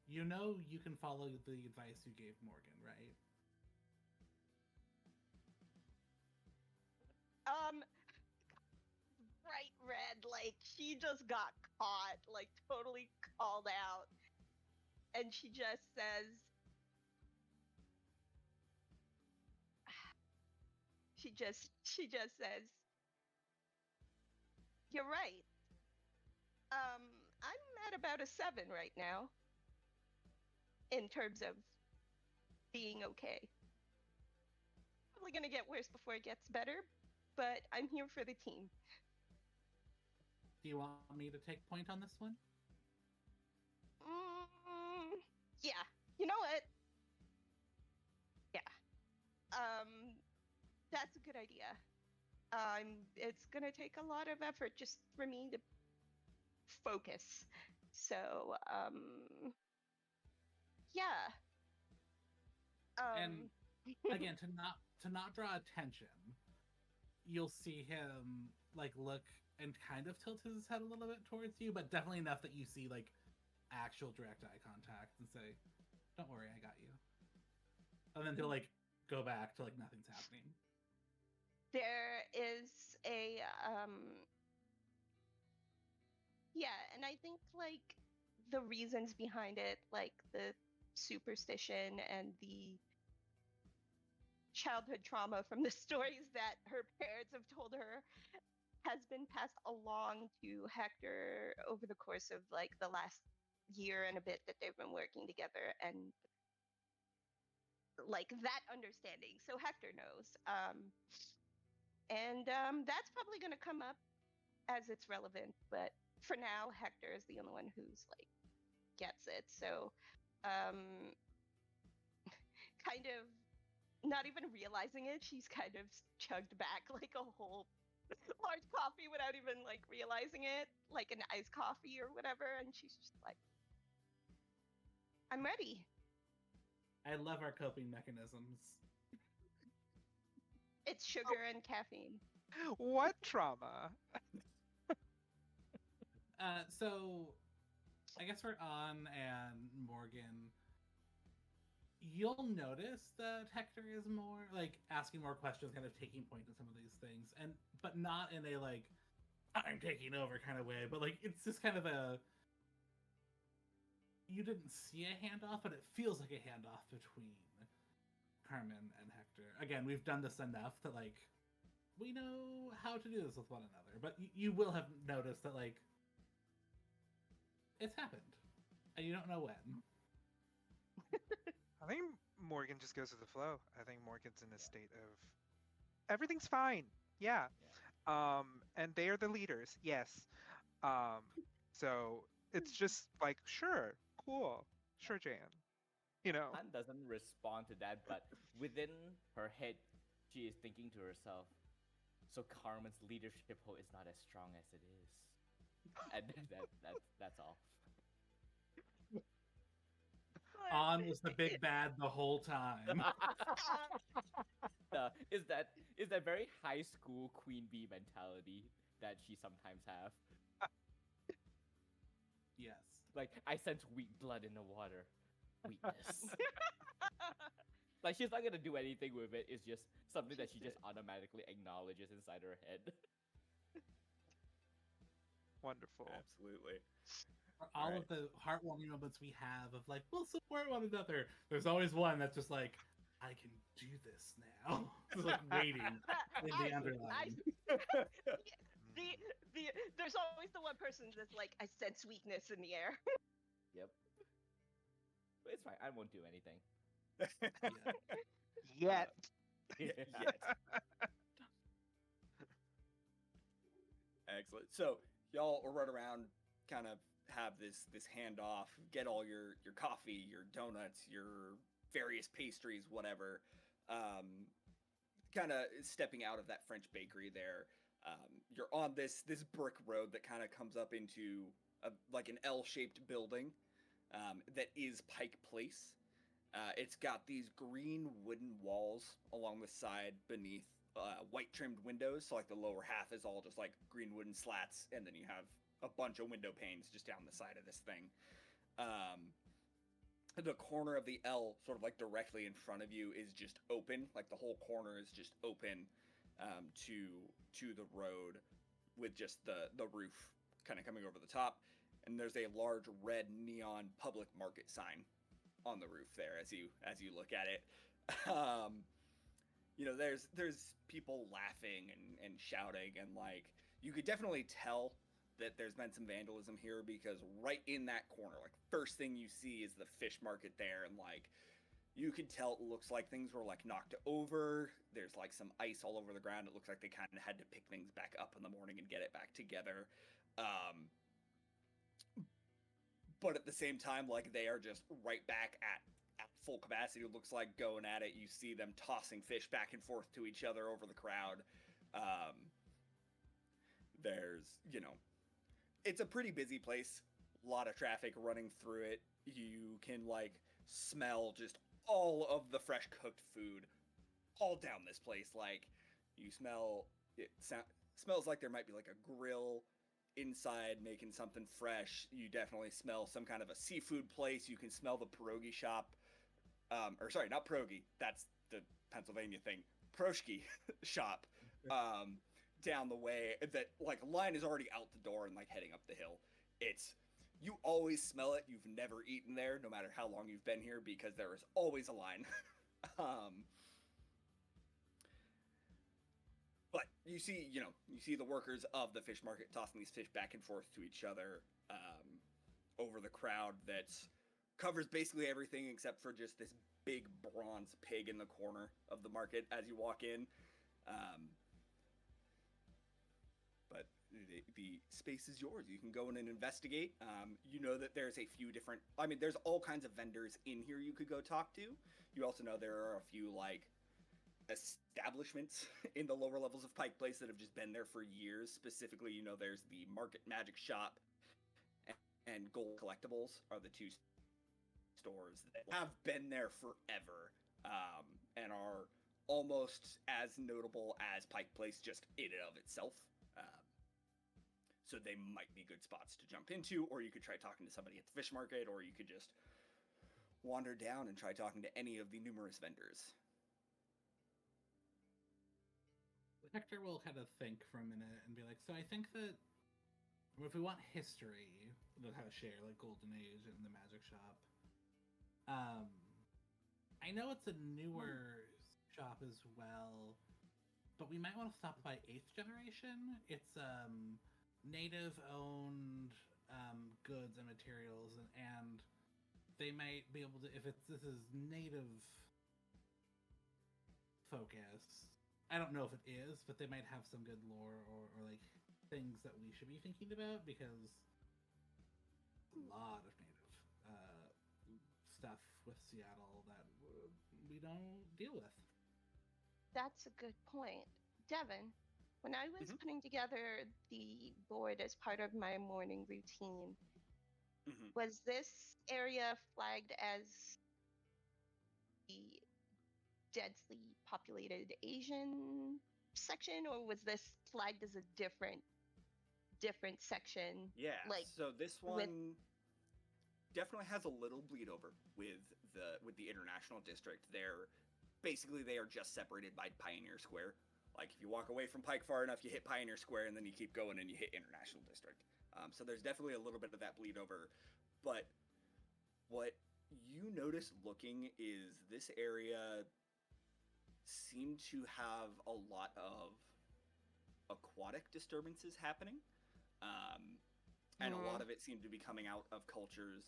you know, you can follow the advice you gave Morgan, right? Bright red, like she just got caught, like totally called out, and she just says, she just says, "You're right. I'm at about a 7 right now in terms of being okay. Probably gonna get worse before it gets better, but I'm here for the team." Do you want me to take point on this one? Yeah. You know what? Yeah. That's a good idea. It's gonna take a lot of effort just for me to focus. So, yeah. And again, to not draw attention, you'll see him like look and kind of tilt his head a little bit towards you, but definitely enough that you see like actual direct eye contact and say, "Don't worry, I got you." And then he'll like go back to like nothing's happening. there is a yeah, and I think like the reasons behind it, like the superstition and the childhood trauma from the stories that her parents have told her, has been passed along to Hector over the course of like the last year and a bit that they've been working together, and like that understanding. So Hector knows. That's probably going to come up as it's relevant, but for now, Hector is the only one who's like gets it. So, um, kind of not even realizing it, she's kind of chugged back like a whole large coffee without even like realizing it, like an iced coffee or whatever, and she's just like, "I'm ready." I love our coping mechanisms. It's sugar and caffeine. What trauma? So I guess we're on, and Morgan, you'll notice that Hector is more like asking more questions, kind of taking point in some of these things, but not in a like I'm taking over kind of way, but like it's just kind of a, you didn't see a handoff, but it feels like a handoff between Carmen and Hector. Again, we've done this enough that like we know how to do this with one another, but you will have noticed that like it's happened, and you don't know when. I think Morgan just goes with the flow. I think Morgan's in a state of everything's fine. Yeah. And they are the leaders. Yes. So it's just like, sure, cool, sure, Jan. You know. Han doesn't respond to that, but within her head, she is thinking to herself, so Carmen's leadership hold is not as strong as it is. And that's all. On was the big bad the whole time. Is that very high school queen bee mentality that she sometimes have? Yes. Like, I sense weak blood in the water. Weakness. Like, she's not gonna do anything with it. It's just something that she just automatically acknowledges inside her head. Wonderful. Absolutely. For all of the heartwarming moments we have of like, we'll support one another, there's always one that's just like, I can do this now. Just like waiting in the underline. There's always the one person that's like, I sense weakness in the air. Yep. But it's fine. I won't do anything. Yet. Yet. Excellent. So y'all will run around, kind of have this handoff, get all your coffee, your donuts, your various pastries, whatever. Kind of stepping out of that French bakery there. You're on this brick road that kind of comes up into like an L-shaped building that is Pike Place. It's got these green wooden walls along the side beneath white trimmed windows. So like the lower half is all just like green wooden slats, and then you have a bunch of window panes just down the side of this thing. The corner of the L, sort of like directly in front of you, is just open. Like the whole corner is just open to the road, with just the roof kind of coming over the top. And there's a large red neon public market sign on the roof there as you look at it. You know, there's people laughing and shouting, and like you could definitely tell that there's been some vandalism here, because right in that corner, like first thing you see is the fish market there, and like you could tell it looks like things were like knocked over. There's like some ice all over the ground. It looks like they kind of had to pick things back up in the morning and get it back together. But at the same time, like they are just right back at full capacity. It looks like going at it. You see them tossing fish back and forth to each other over the crowd. There's, you know, it's a pretty busy place. A lot of traffic running through it. You can like smell just all of the fresh cooked food all down this place. Like you smell it. Smells like there might be like a grill inside making something fresh. You definitely smell some kind of a seafood place. You can smell the pierogi shop. Or sorry, not pierogi. That's the Pennsylvania thing. Proshki shop. Down the way, that like line is already out the door and like heading up the hill. You always smell it. You've never eaten there, no matter how long you've been here, because there is always a line. But you see, you see the workers of the fish market tossing these fish back and forth to each other over the crowd that covers basically everything except for just this big bronze pig in the corner of the market as you walk in. But the space is yours. You can go in and investigate. You know that there's a few different. I mean, there's all kinds of vendors in here you could go talk to. You also know there are a few establishments in the lower levels of Pike Place that have just been there for years. Specifically, there's the Market Magic Shop and Gold Collectibles are the two stores that have been there forever and are almost as notable as Pike Place just in and of itself. So they might be good spots to jump into, or you could try talking to somebody at the fish market, or you could just wander down and try talking to any of the numerous vendors. Hector will kind of think for a minute and be like, so I think that if we want history that has share, like Golden Age and the Magic Shop, I know it's a newer shop as well, but we might want to stop by 8th Generation. It's native-owned goods and materials, and they might be able to, if this is native focus. I don't know if it is, but they might have some good lore or like things that we should be thinking about, because a lot of native stuff with Seattle that we don't deal with. That's a good point. Devin, when I was putting together the board as part of my morning routine, was this area flagged as the densely populated Asian section, or was this flagged as a different section? Yeah, so this one definitely has a little bleed over with the international district. They are just separated by Pioneer Square. Like, if you walk away from Pike far enough, you hit Pioneer Square, and then you keep going and you hit International District. So there's definitely a little bit of that bleed over. But what you notice looking is this area seemed to have a lot of aquatic disturbances happening. And a lot of it seemed to be coming out of cultures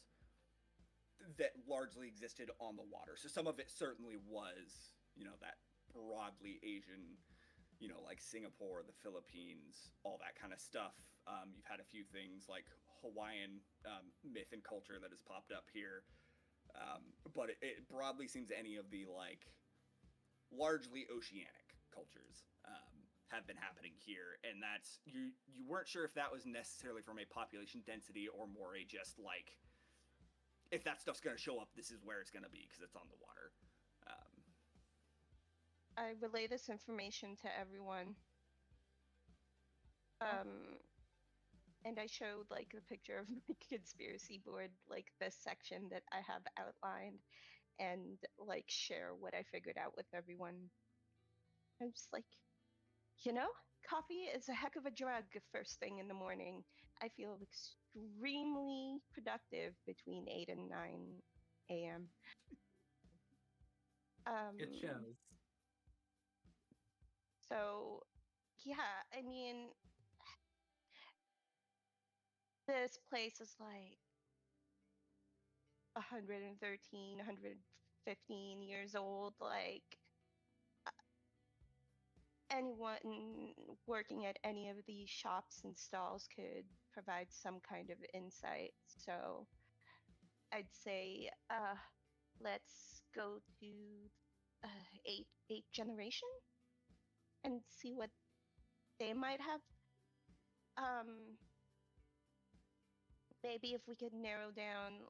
that largely existed on the water. So some of it certainly was, that broadly Asian, like Singapore, the Philippines, all that kind of stuff. You've had a few things like Hawaiian myth and culture that has popped up here. But it broadly seems any of the, largely oceanic cultures have been happening here. And that's, you weren't sure if that was necessarily from a population density or more a just, if that stuff's going to show up, this is where it's going to be because it's on the water. I relay this information to everyone. And I showed a picture of my conspiracy board, this section that I have outlined, and share what I figured out with everyone. I'm just coffee is a heck of a drug first thing in the morning. I feel extremely productive between 8 and 9 a.m. It shows. So, yeah, I mean, this place is 113, 115 years old. Anyone working at any of these shops and stalls could provide some kind of insight. So I'd say let's go to eighth generation and see what they might have. Maybe if we could narrow down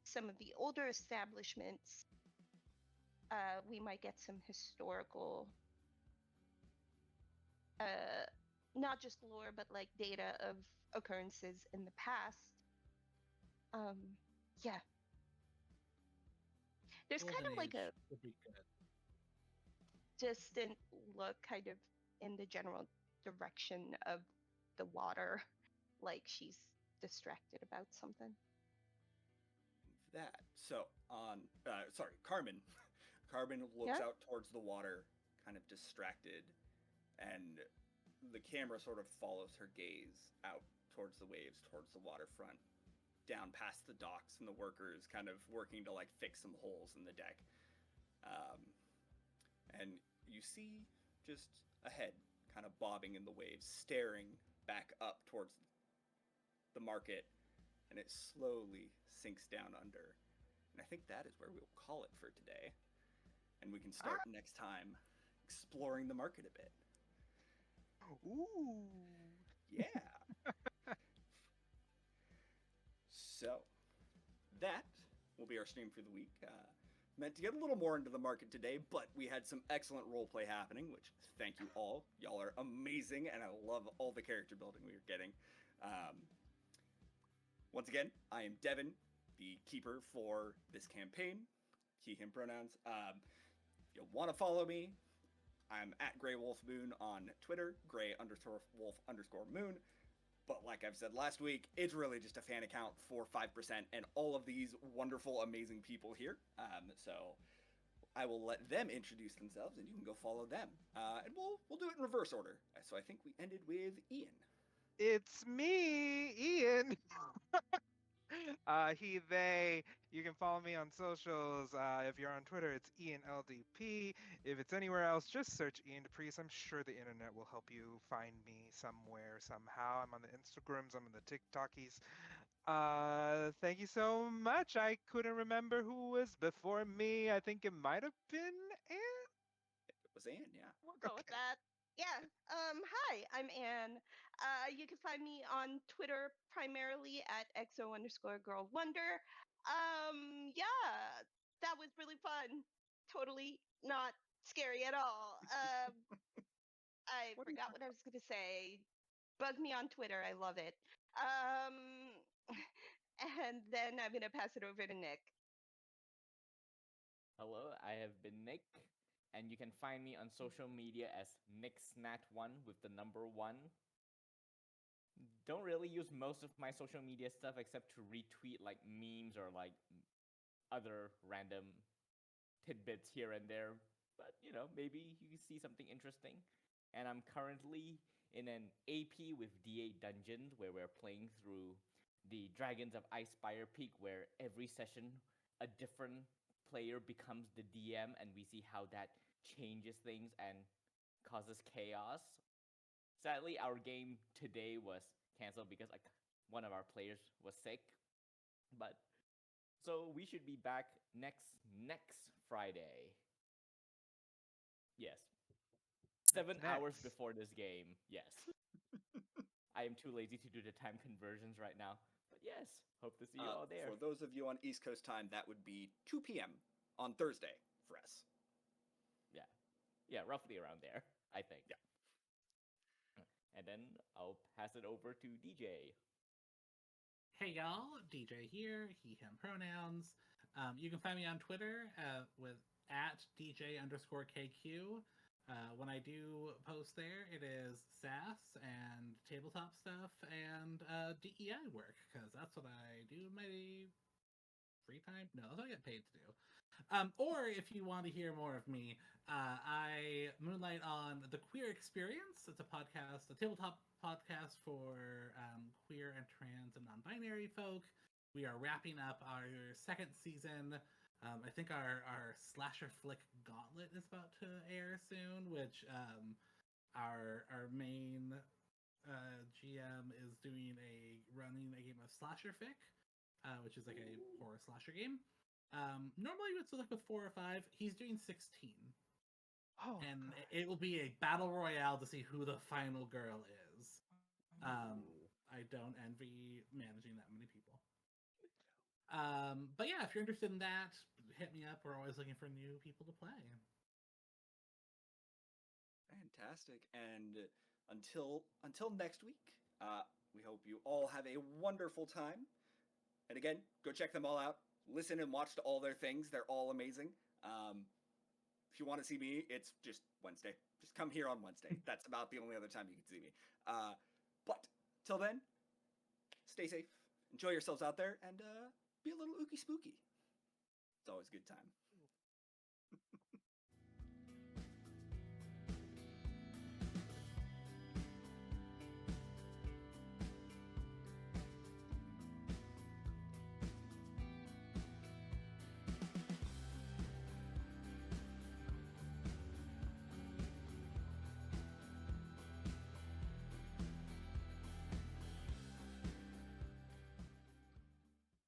some of the older establishments, we might get some historical not just lore, but data of occurrences in the past. Yeah. There's kind of a would be good. distant look kind of in the general direction of the water, like she's distracted about something. So Carmen. Carmen looks out towards the water, kind of distracted. and the camera sort of follows her gaze out towards the waves, towards the waterfront, down past the docks and the workers kind of working to like fix some holes in the deck. Um, and you see just a head kind of bobbing in the waves, staring back up towards the market, and it slowly sinks down under. And I think that is where we'll call it for today. And we can start next time exploring the market a bit. Ooh. Yeah. So, that will be our stream for the week. Meant to get a little more into the market today, but we had some excellent roleplay happening, which thank you all. Y'all are amazing, and I love all the character building we are getting. Once again, I am Devin, the keeper for this campaign. He, him pronouns. If you want to follow me, I'm at Grey Wolf Moon on Twitter, Grey_Wolf_Moon. But like I've said last week, it's really just a fan account for 5% and all of these wonderful, amazing people here. So I will let them introduce themselves, and you can go follow them. And we'll do it in reverse order. So I think we ended with Ian. It's me, Ian. He, they. You can follow me on socials. If you're on Twitter, it's IanLDP. If it's anywhere else, just search Ian DePriest. I'm sure the internet will help you find me somewhere, somehow. I'm on the Instagrams, I'm on the TikTokies. Thank you so much. I couldn't remember who was before me. I think it might have been Anne. It was Anne, yeah. We'll go with that. Yeah. Hi, I'm Anne. You can find me on Twitter primarily at XO_Girl Wonder. Yeah, that was really fun. Totally not scary at all. I What are you forgot what I was going to say. Bug me on Twitter. I love it. And then I'm going to pass it over to Nick. Hello, I have been Nick, and you can find me on social media as NickSnat1 with the number 1. Don't really use most of my social media stuff except to retweet like memes or like other random tidbits here and there. But you know, maybe you see something interesting. And I'm currently in an AP with DA Dungeon where we're playing through the Dragons of Icespire Peak, where every session a different player becomes the DM, and we see how that changes things and causes chaos. Sadly, our game today was canceled because one of our players was sick. But so we should be back next Friday. Yes. 7 hours next? before this game. Yes. I am too lazy to do the time conversions right now. But yes, hope to see you all there. For those of you on East Coast time, that would be 2 p.m. on Thursday for us. Yeah. Yeah, roughly around there, I think. Yeah. And then I'll pass it over to DJ. Hey y'all, DJ here, he, him pronouns. You can find me on Twitter with at DJ_KQ. When I do post there, it is SAS and tabletop stuff and DEI work, because that's what I do in my free time. No, that's what I get paid to do. Or if you want to hear more of me, I moonlight on The Queer Experience. It's a podcast, a tabletop podcast for queer and trans and non-binary folk. We are wrapping up our second season. I think our slasher flick Gauntlet is about to air soon, which our main GM is running a game of slasher fic, which is like a horror slasher game. Normally it's like with 4 or 5. He's doing 16. Oh, and God. it will be a battle royale to see who the final girl is. I don't envy managing that many people. But yeah, if you're interested in that, hit me up. We're always looking for new people to play. Fantastic. And until next week, we hope you all have a wonderful time. And again, go check them all out. Listen and watch to all their things. They're all amazing. If you want to see me, it's just Wednesday. Just come here on Wednesday. That's about the only other time you can see me. But till then, stay safe. Enjoy yourselves out there, and be a little ooky spooky. It's always a good time.